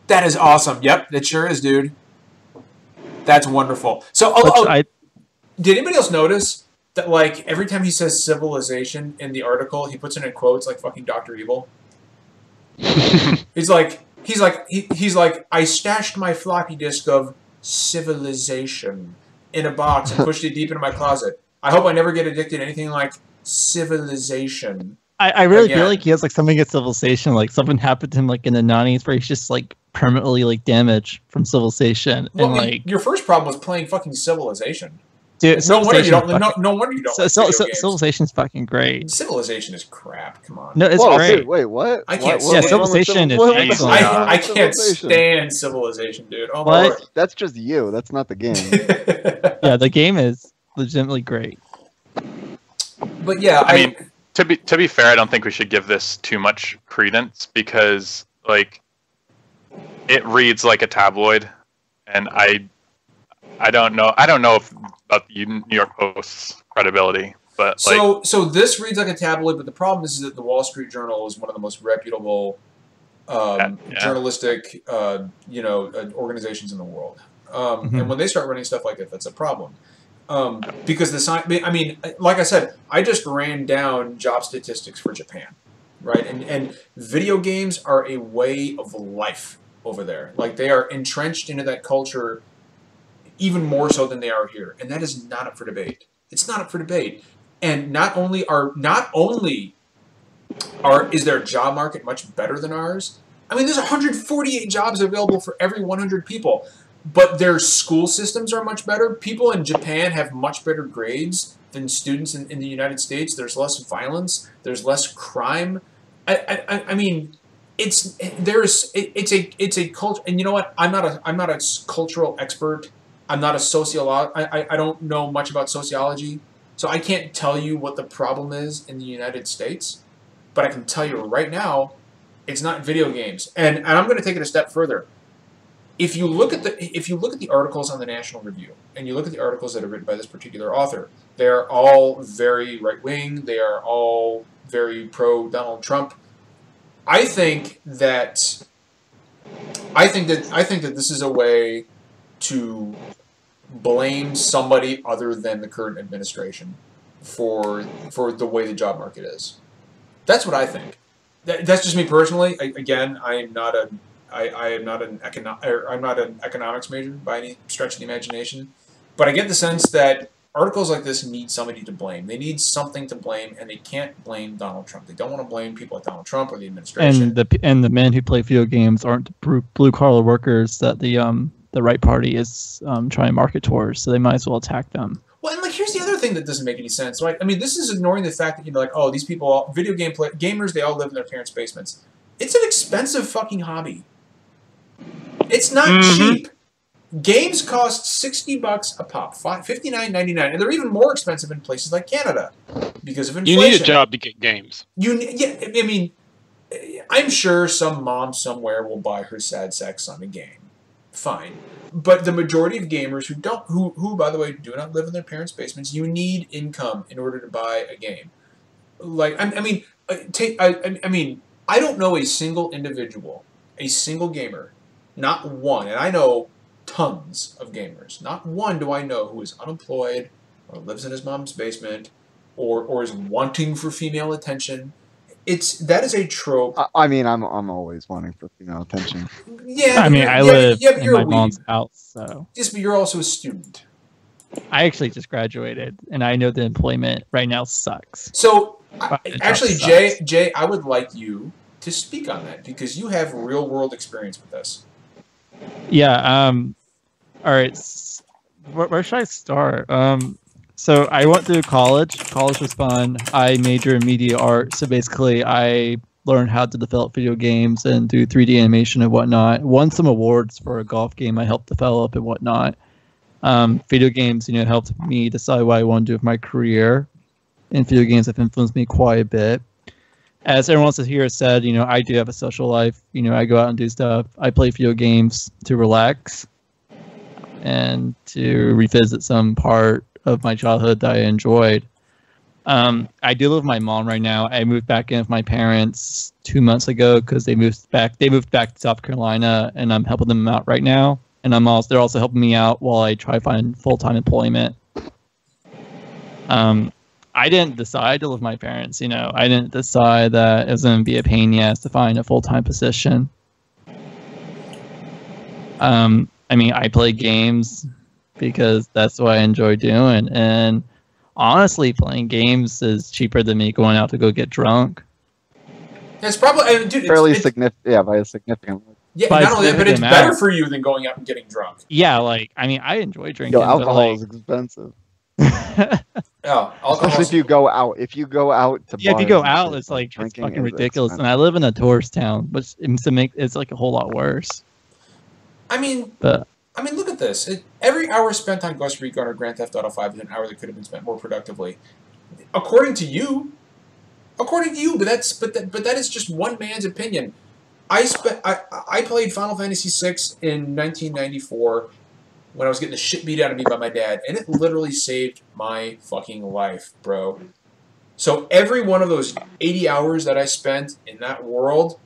That is awesome. Yep, it sure is, dude. That's wonderful. So, did anybody else notice that like every time he says civilization in the article, he puts it in quotes like fucking Dr. Evil? He's like, I stashed my floppy disk of civilization in a box and pushed it deep into my closet. I hope I never get addicted to anything like civilization. I really feel like he has like something against civilization. Like something happened to him like in the 90s where he's just like permanently like damaged from civilization. Well, and like your first problem was playing fucking Civilization. Dude, no wonder you don't. No wonder you don't. Civilization's fucking great. Civilization is crap. Come on. No, it's great. Dude, wait, what? I can't. Civilization is excellent. I can't stand Civilization, dude. Oh my Lord. That's just you. That's not the game. Yeah, the game is legitimately great. But yeah, I mean, to be fair, I don't think we should give this too much credence because like it reads like a tabloid, and I don't know. I don't know about the New York Post's credibility, but so this reads like a tabloid. But the problem is that the Wall Street Journal is one of the most reputable journalistic, organizations in the world. And when they start running stuff like that, that's a problem. Because like I said, I just ran down job statistics for Japan, right? And video games are a way of life over there. Like they are entrenched into that culture even more so than they are here, and that is not up for debate. It's not up for debate. And not only is their job market much better than ours. I mean, there's 148 jobs available for every 100 people, but their school systems are much better. People in Japan have much better grades than students in the United States. There's less violence. There's less crime. I mean, it's a culture. And you know what? I'm not a cultural expert. I'm not a sociologist. I don't know much about sociology, so I can't tell you what the problem is in the United States. But I can tell you right now, it's not video games. And I'm going to take it a step further. If you look at the articles on the National Review, and you look at the articles that are written by this particular author, they're all very right wing. They are all very pro Donald Trump. I think that this is a way to blame somebody other than the current administration for the way the job market is. That's what I think. That's just me personally. I'm not an economics major by any stretch of the imagination, but I get the sense that articles like this need somebody to blame. They need something to blame, and they can't blame Donald Trump. They don't want to blame people like Donald Trump or the administration. And the men who play video games aren't blue collar workers that the right party is trying to market towards, so they might as well attack them. Well, and like here's the other thing that doesn't make any sense, right? I mean, this is ignoring the fact that these people, video game gamers, they all live in their parents' basements. It's an expensive fucking hobby. It's not cheap. Games cost $60 a pop, $59.99, and they're even more expensive in places like Canada because of inflation. You need a job to get games. I mean, I'm sure some mom somewhere will buy her sad sack son a game. Fine, but the majority of gamers who by the way do not live in their parents' basements, you need income in order to buy a game. Like I don't know a single individual, a single gamer, not one, and I know tons of gamers. Not one do I know who is unemployed or lives in his mom's basement or is wanting for female attention. That is a trope. I mean, I'm always wanting for female attention. Yeah, I mean, I live in my mom's house, so. Yes, but you're also a student. I actually just graduated, and I know the employment right now sucks. So, actually, sucks. Jay, I would like you to speak on that because you have real world experience with this. Yeah. All right. Where should I start? So I went through college. College was fun. I majored in media art. So basically, I learned how to develop video games and do 3D animation and whatnot. Won some awards for a golf game I helped develop and whatnot. Video games, helped me decide what I want to do with my career. And video games have influenced me quite a bit. As everyone else here has said, I do have a social life. I go out and do stuff. I play video games to relax and to revisit some part of my childhood that I enjoyed. I do live with my mom right now. I moved back in with my parents 2 months ago because they moved back to South Carolina, and I'm helping them out right now. And they're also helping me out while I try to find full-time employment. I didn't decide to live with my parents. I didn't decide that it was going to be a pain in the ass to find a full-time position. I play games because that's what I enjoy doing. And honestly, playing games is cheaper than me going out to go get drunk. It's probably fairly significant. Yeah, by a significant. Yeah, not only that, but it's better for you than going out and getting drunk. Yeah, I enjoy drinking. Alcohol is expensive. Especially if you go out. If you go out to if you go out, it's fucking ridiculous. And I live in a tourist town, which it's like a whole lot worse. Look at this. Every hour spent on Ghost Recon or Grand Theft Auto 5 is an hour that could have been spent more productively, according to you. But that is just one man's opinion. I played Final Fantasy VI in 1994 when I was getting the shit beat out of me by my dad, and it literally saved my fucking life, bro. So every one of those 80 hours that I spent in that world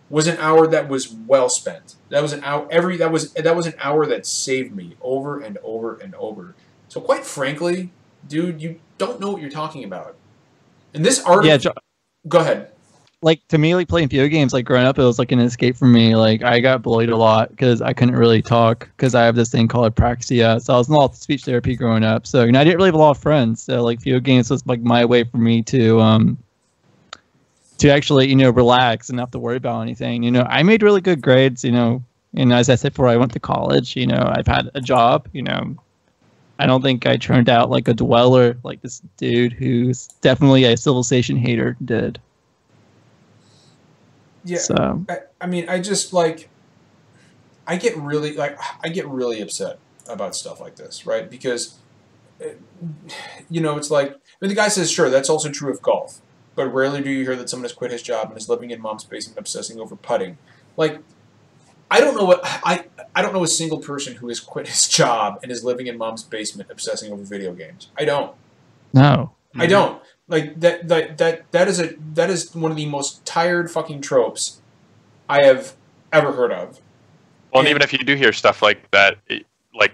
was an hour that was well spent. That was an hour that was an hour that saved me over and over and over. So quite frankly, dude, you don't know what you're talking about. And this article, go ahead. To me, playing video games, growing up, it was an escape for me. I got bullied a lot because I couldn't really talk because I have this thing called apraxia. So I was in a lot of speech therapy growing up. So I didn't really have a lot of friends. So video games was my way for me to actually relax and not have to worry about anything. I made really good grades. And as I said before, I went to college. I've had a job. I don't think I turned out like a dweller like this dude who's definitely a civilization hater did. Yeah, so I get really upset about stuff like this, right? Because it's the guy says, sure, that's also true of golf, but rarely do you hear that someone has quit his job and is living in mom's basement obsessing over putting. I don't know a single person who has quit his job and is living in mom's basement obsessing over video games. I don't. No. I don't. That is one of the most tired fucking tropes I have ever heard of. Well, and even if you do hear stuff like that,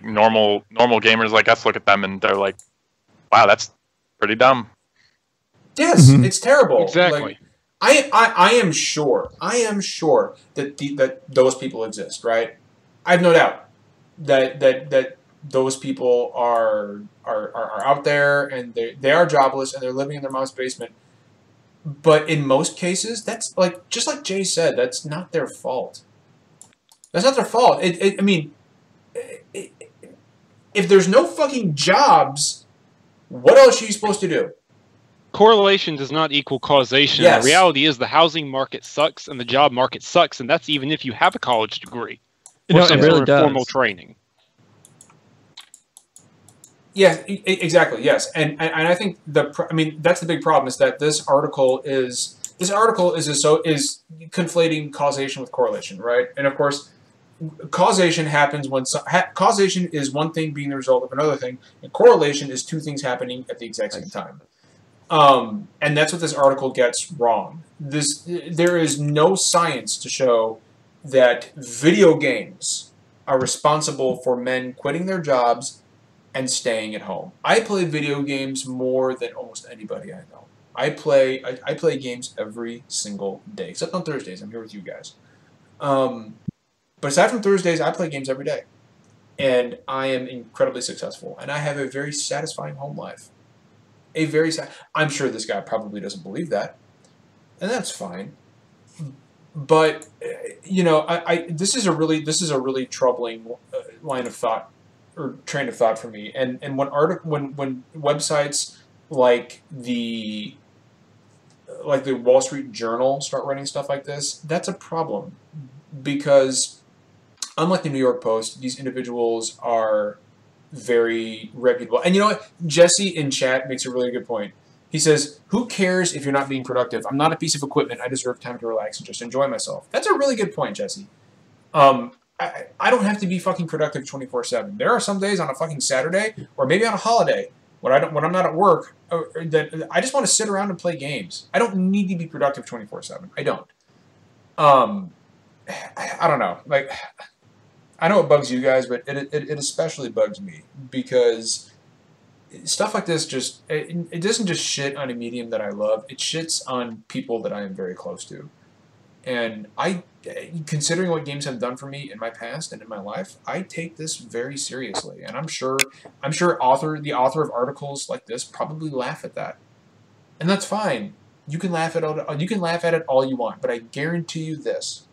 normal gamers like us look at them and they're like, "Wow, that's pretty dumb." Yes, it's terrible. Exactly. I am sure that that those people exist, right? I have no doubt that those people are out there and they are jobless and they're living in their mom's basement. But in most cases, that's just like Jay said, that's not their fault. That's not their fault. If there's no fucking jobs, what else are you supposed to do? Correlation does not equal causation. Yes. The reality is the housing market sucks and the job market sucks, and that's even if you have a college degree or some sort of formal training. Yeah, exactly. Yes, and I think that's the big problem is that this article is conflating causation with correlation, right? And of course, causation happens when causation is one thing being the result of another thing, and correlation is two things happening at the exact same time. And that's what this article gets wrong. There is no science to show that video games are responsible for men quitting their jobs and staying at home. I play video games more than almost anybody I know. I play games every single day, except on Thursdays. I'm here with you guys. But aside from Thursdays, I play games every day. and I am incredibly successful, and I have a very satisfying home life. I'm sure this guy probably doesn't believe that, and that's fine. But this is a really troubling line of thought or train of thought for me. And when websites like the Wall Street Journal start writing stuff like this, that's a problem, because unlike the New York Post, these individuals are very reputable. And you know what? Jesse in chat makes a really good point. He says, "Who cares if you're not being productive? I'm not a piece of equipment. I deserve time to relax and just enjoy myself." That's a really good point, Jesse. I don't have to be fucking productive 24/7. There are some days on a fucking Saturday or maybe on a holiday when I'm not at work that I just want to sit around and play games. I don't need to be productive 24/7. I don't. I don't know. Like, I know it bugs you guys, but it especially bugs me, because stuff like this it doesn't just shit on a medium that I love. It shits on people that I am very close to. And considering what games have done for me in my past and in my life, I take this very seriously. And I'm sure the author of articles like this probably laugh at that. And that's fine. You can laugh at it all you want, but I guarantee you this.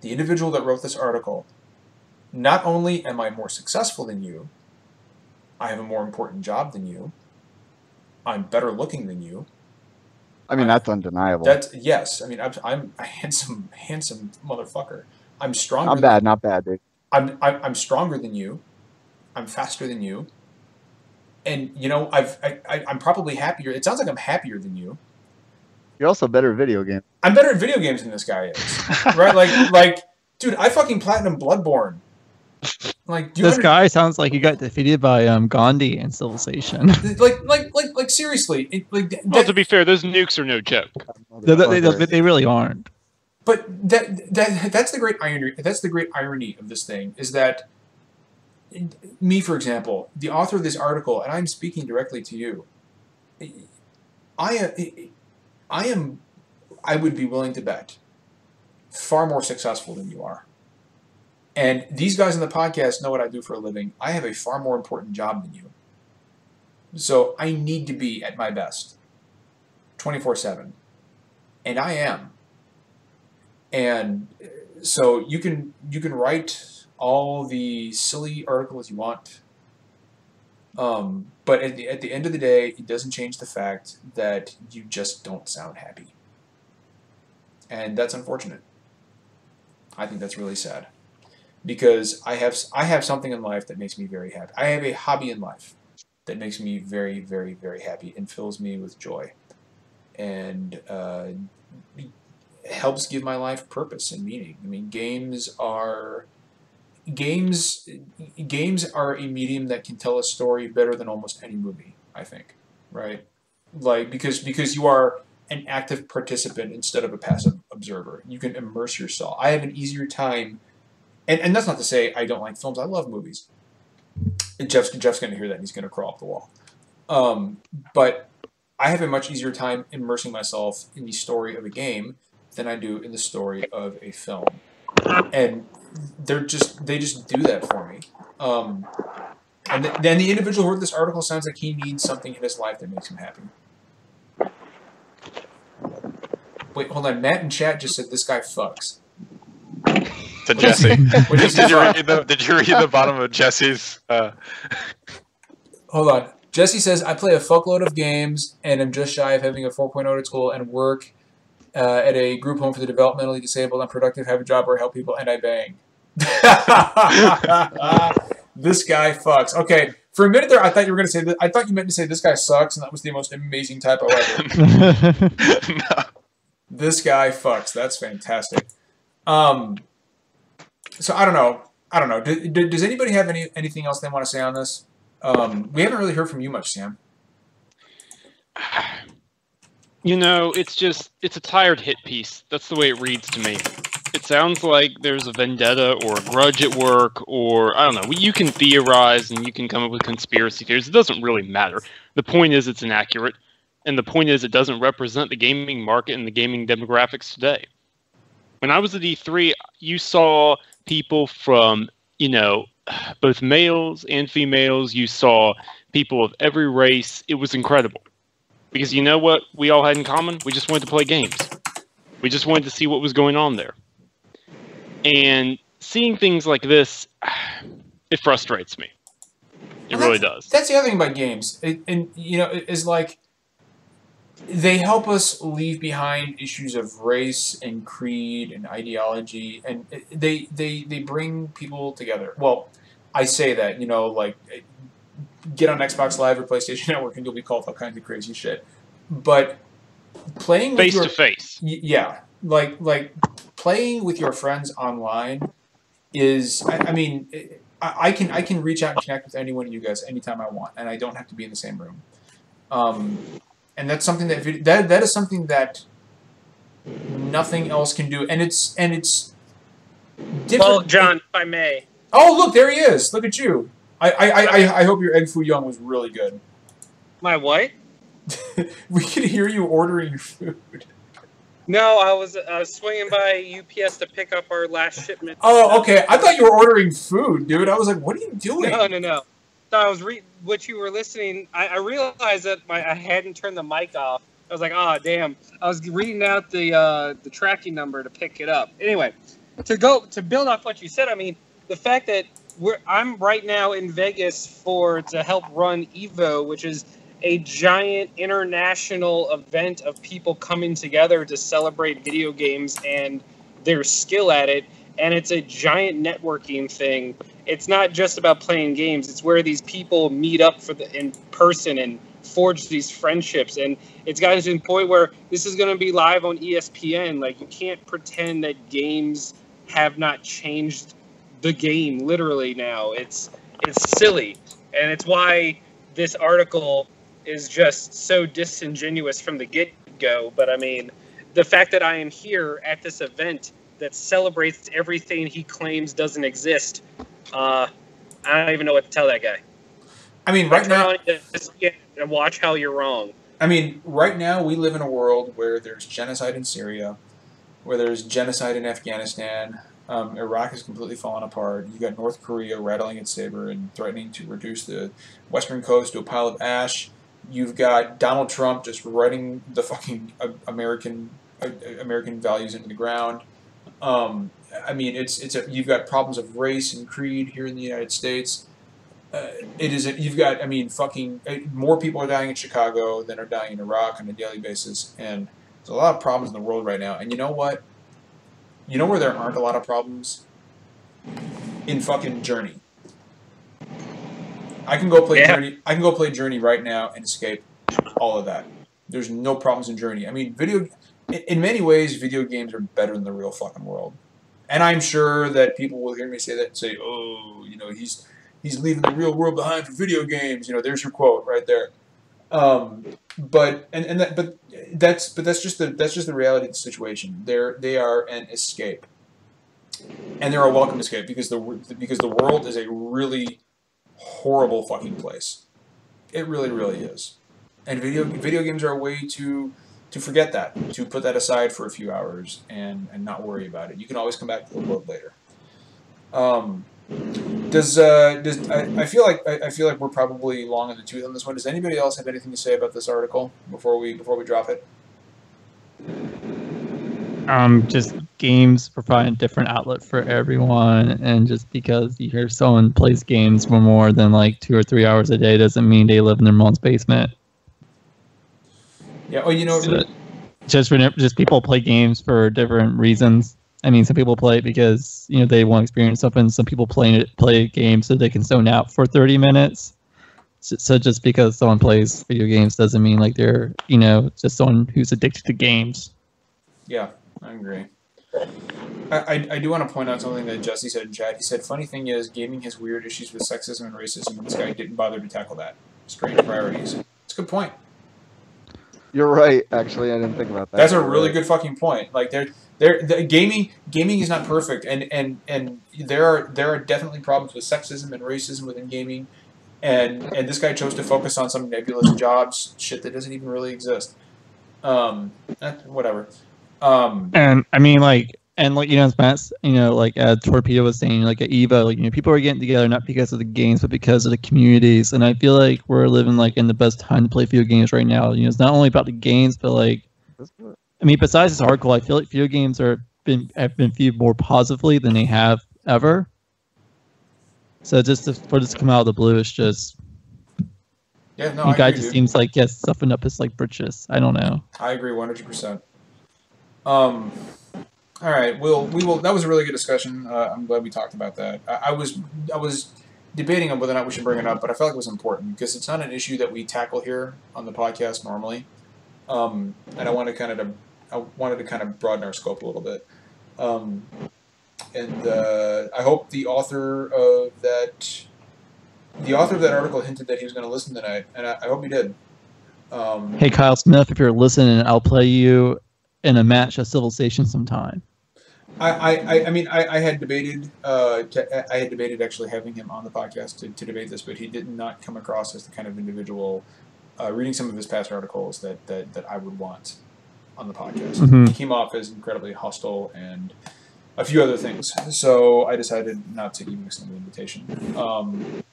The individual that wrote this article, not only am I more successful than you, I have a more important job than you, I'm better looking than you. I mean, that's undeniable. Yes. I mean, I'm a handsome motherfucker. I'm stronger. Not bad, dude. I'm stronger than you. I'm faster than you. And you know, I'm probably happier. It sounds like I'm happier than you. You're also better at video games. I'm better at video games than this guy is, right? Like, dude, I fucking platinum Bloodborne. Like, this guy sounds like he got defeated by Gandhi in Civilization. like seriously. Well, to be fair, those nukes are no joke. They really aren't. But that's the great irony. That's the great irony of this thing, is that me, for example, the author of this article, and I'm speaking directly to you. I would be willing to bet far more successful than you are. And these guys on the podcast know what I do for a living. I have a far more important job than you. So I need to be at my best 24/7. And I am. And so you can write all the silly articles you want. But at the end of the day, it doesn't change the fact that you just don't sound happy. And that's unfortunate. I think that's really sad. Because I have something in life that makes me very happy. I have a hobby in life that makes me very, very, very happy and fills me with joy. And helps give my life purpose and meaning. I mean, games are a medium that can tell a story better than almost any movie, I think, right? Like, because you are an active participant instead of a passive observer. You can immerse yourself. I have an easier time, and that's not to say I don't like films. I love movies. And Jeff's going to hear that, and he's going to crawl up the wall. But I have a much easier time immersing myself in the story of a game than I do in the story of a film. And they just do that for me. And then the individual who wrote this article sounds like he needs something in his life that makes him happy. Wait, hold on. Matt in chat just said this guy fucks. To Jesse. Did you read the bottom of Jesse's? Hold on. Jesse says, I play a fuckload of games and am just shy of having a 4.0 at school and work at a group home for the developmentally disabled. I'm productive, have a job where I help people, and I bang. This guy fucks. Okay, for a minute there, I thought you were going to say that. I thought you meant to say this guy sucks, and that was the most amazing typo ever. No. This guy fucks. That's fantastic. So I don't know. Does anybody have anything else they want to say on this? We haven't really heard from you much, Sam. You know, it's a tired hit piece. That's the way it reads to me. It sounds like there's a vendetta or a grudge at work, or, I don't know, you can theorize and you can come up with conspiracy theories. It doesn't really matter. The point is it's inaccurate, and the point is it doesn't represent the gaming market and the gaming demographics today. When I was at E3, you saw people from, both males and females. You saw people of every race. It was incredible. Because you know what we all had in common? We just wanted to play games. We just wanted to see what was going on there. And seeing things like this, it frustrates me. It really does. That's the other thing about games. Is like they help us leave behind issues of race and creed and ideology, and they bring people together. Well, I say that, like, get on Xbox Live or PlayStation Network and you'll be called all kinds of crazy shit. But playing with face to face, yeah, like playing with your friends online is, I can reach out and connect with any one of you guys anytime I want, and I don't have to be in the same room. And that's something that is something that nothing else can do, and it's different. Well, John, if I may. Oh, look, there he is. Look at you. I hope your egg foo young was really good. My what? We could hear you ordering your food. No, I was swinging by UPS to pick up our last shipment. Oh, okay. I thought you were ordering food, dude. I was like, what are you doing? No. So I was what you were listening. I realized that I hadn't turned the mic off. I was like, oh, damn. I was reading out the tracking number to pick it up. Anyway, to build off what you said, the fact that I'm right now in Vegas to help run EVO, which is a giant international event of people coming together to celebrate video games and their skill at it. And it's a giant networking thing. It's not just about playing games. It's where these people meet up in person and forge these friendships. And it's gotten to the point where this is going to be live on ESPN. Like, you can't pretend that games have not changed the game literally now. It's silly. And it's why this article is just so disingenuous from the get-go. But the fact that I am here at this event that celebrates everything he claims doesn't exist, I don't even know what to tell that guy. Right now, and watch how you're wrong. Right now we live in a world where there's genocide in Syria, where there's genocide in Afghanistan. Iraq is completely fallen apart. You got North Korea rattling its saber and threatening to reduce the western coast to a pile of ash. You've got Donald Trump just writing the fucking American values into the ground. You've got problems of race and creed here in the United States. You've got more people are dying in Chicago than are dying in Iraq on a daily basis, and there's a lot of problems in the world right now. And you know what? You know where there aren't a lot of problems? In fucking Journey. I can go play Journey. I can go play Journey right now and escape all of that. There's no problems in Journey. In many ways, video games are better than the real fucking world. And I'm sure that people will hear me say that and say, "Oh, he's leaving the real world behind for video games." There's your quote right there. But that's just the reality of the situation. They are an escape, and they're a welcome escape because the world is a really horrible fucking place. It really, really is. And video games are a way to forget that, to put that aside for a few hours and not worry about it. You can always come back to the world later. I feel like we're probably long in the tooth on this one. Does anybody else have anything to say about this article before we drop it? Just games provide a different outlet for everyone, and just because you hear someone plays games for more than like 2 or 3 hours a day doesn't mean they live in their mom's basement. Yeah. Oh, just people play games for different reasons. Some people play it because they want to experience something. Some people play games so they can zone out for 30 minutes. So just because someone plays video games doesn't mean like they're just someone who's addicted to games. Yeah, I agree. I do want to point out something that Jesse said in chat. He said, "Funny thing is, gaming has weird issues with sexism and racism, and this guy didn't bother to tackle that. Strange priorities." It's a good point. You're right. Actually, I didn't think about that. That's a really good fucking point. Like, gaming is not perfect, and there are definitely problems with sexism and racism within gaming, and this guy chose to focus on some nebulous jobs shit that doesn't even really exist. Whatever. And And like like Torpdeo was saying, like at Evo, like people are getting together not because of the games, but because of the communities. And I feel like we're living like in the best time to play video games right now. It's not only about the games, but like, I mean, besides this article, I feel like video games have been viewed more positively than they have ever. So for this to come out of the blue, it's just the guy just seems like stuffing up his like britches. I don't know. I agree 100%. All right, we will. That was a really good discussion. I'm glad we talked about that. I was debating on whether or not we should bring it up, but I felt like it was important because it's not an issue that we tackle here on the podcast normally, and I wanted to kind of broaden our scope a little bit. And I hope the author of that article hinted that he was going to listen tonight, and I hope he did. Hey, Kyle Smith, if you're listening, I'll play you in a match at Civilization sometime. I mean, I had debated actually having him on the podcast to debate this, but he did not come across as the kind of individual reading some of his past articles that I would want on the podcast. Mm-hmm. He came off as incredibly hostile and a few other things, so I decided not to even extend the invitation.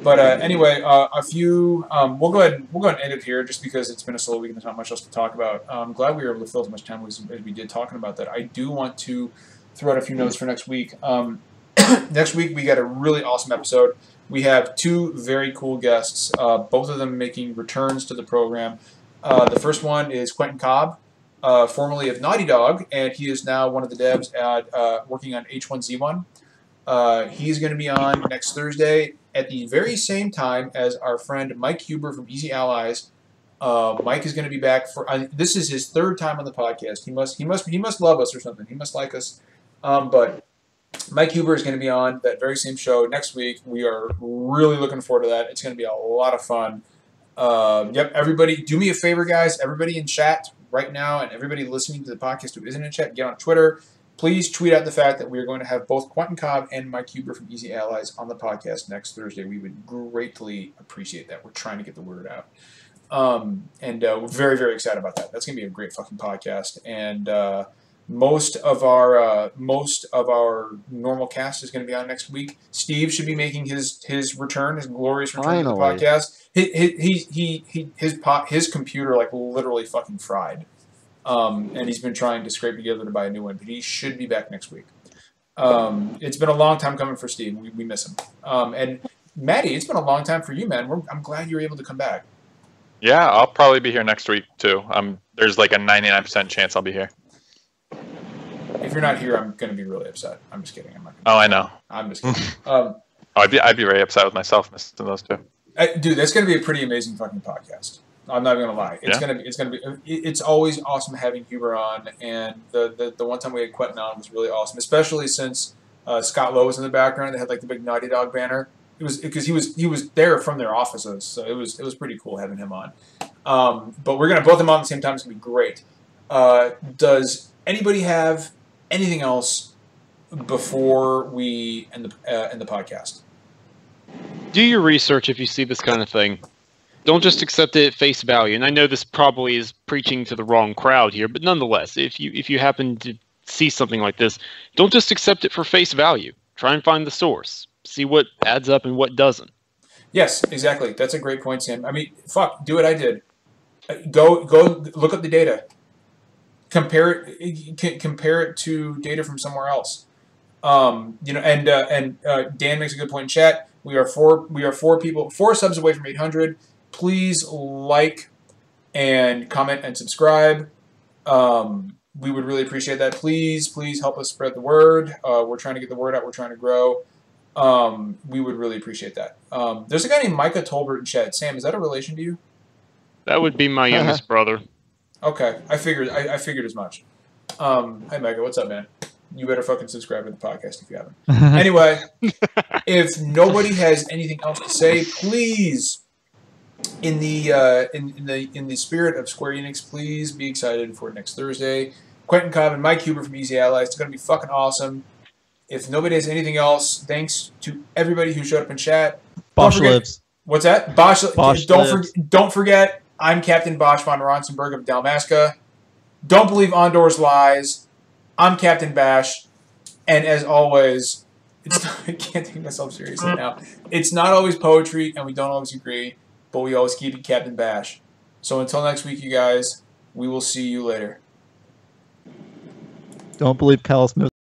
But anyway, we'll go ahead and end it here just because it's been a slow week and there's not much else to talk about. I'm glad we were able to fill as much time as we did talking about that. I do want to throw out a few notes for next week. Next week we got a really awesome episode. We have two very cool guests, both of them making returns to the program. The first one is Quentin Cobb, formerly of Naughty Dog, and he is now one of the devs at working on H1Z1. He's going to be on next Thursday at the very same time as our friend Mike Huber from Easy Allies. Mike is going to be back for this is his third time on the podcast. He must love us or something. He must like us. But Mike Huber is going to be on that very same show next week. We are really looking forward to that. It's going to be a lot of fun. Yep, everybody, do me a favor, guys. Everybody in chat right now and everybody listening to the podcast who isn't in chat, get on Twitter. Please tweet out the fact that we are going to have both Quentin Cobb and Mike Huber from Easy Allies on the podcast next Thursday. We would greatly appreciate that. We're trying to get the word out. And we're very, very excited about that. That's going to be a great fucking podcast. And most of our normal cast is going to be on next week. Steve should be making his return, his glorious return to the podcast. His computer like literally fucking fried. And he's been trying to scrape together to buy a new one, but he should be back next week. It's been a long time coming for Steve. We miss him. And Maddie, it's been a long time for you, man. I'm glad you were able to come back. Yeah, I'll probably be here next week too. There's like a 99% chance I'll be here. If you're not here, I'm going to be really upset. I'm just kidding. I'm not I know. I'm just kidding. I'd be very upset with myself missing those two. Dude, that's going to be a pretty amazing fucking podcast. I'm not even gonna lie. It's always awesome having Huber on, and the one time we had Quentin on was really awesome, especially since Scott Lowe was in the background. They had like the big Naughty Dog banner. It was because he was there from their offices, so it was pretty cool having him on. But we're gonna both them on at the same time. It's gonna be great. Does anybody have anything else before we end the podcast? Do your research if you see this kind of thing. Don't just accept it at face value. And I know this probably is preaching to the wrong crowd here, but nonetheless, if you happen to see something like this, don't just accept it for face value. Try and find the source. See what adds up and what doesn't. Yes, exactly. That's a great point, Sam. I mean, fuck, do what I did. Go look up the data. Compare it to data from somewhere else. Dan makes a good point in chat. We are four subs away from 800. Please like and comment and subscribe. We would really appreciate that. Please help us spread the word. We're trying to get the word out. We're trying to grow. We would really appreciate that. There's a guy named Micah Tolbert in chat. Sam, is that a relation to you? That would be my youngest brother. Okay, I figured as much. Hi, Micah. What's up, man? You better fucking subscribe to the podcast if you haven't. Anyway, if nobody has anything else to say, please, in the spirit of Square Enix, please be excited for next Thursday. Quentin Cobb and Mike Huber from Easy Allies. It's going to be fucking awesome. If nobody has anything else, thanks to everybody who showed up in chat. Bosch lives. What's that? Bosch don't forget, I'm Captain Bosch von Ronsenberg of Dalmasca. Don't believe Ondor's lies. I'm Captain Bash, and as always, I can't take myself seriously now. It's not always poetry, and we don't always agree, but we always keep it Captain Bash. So until next week, you guys, we will see you later. Don't believe Callus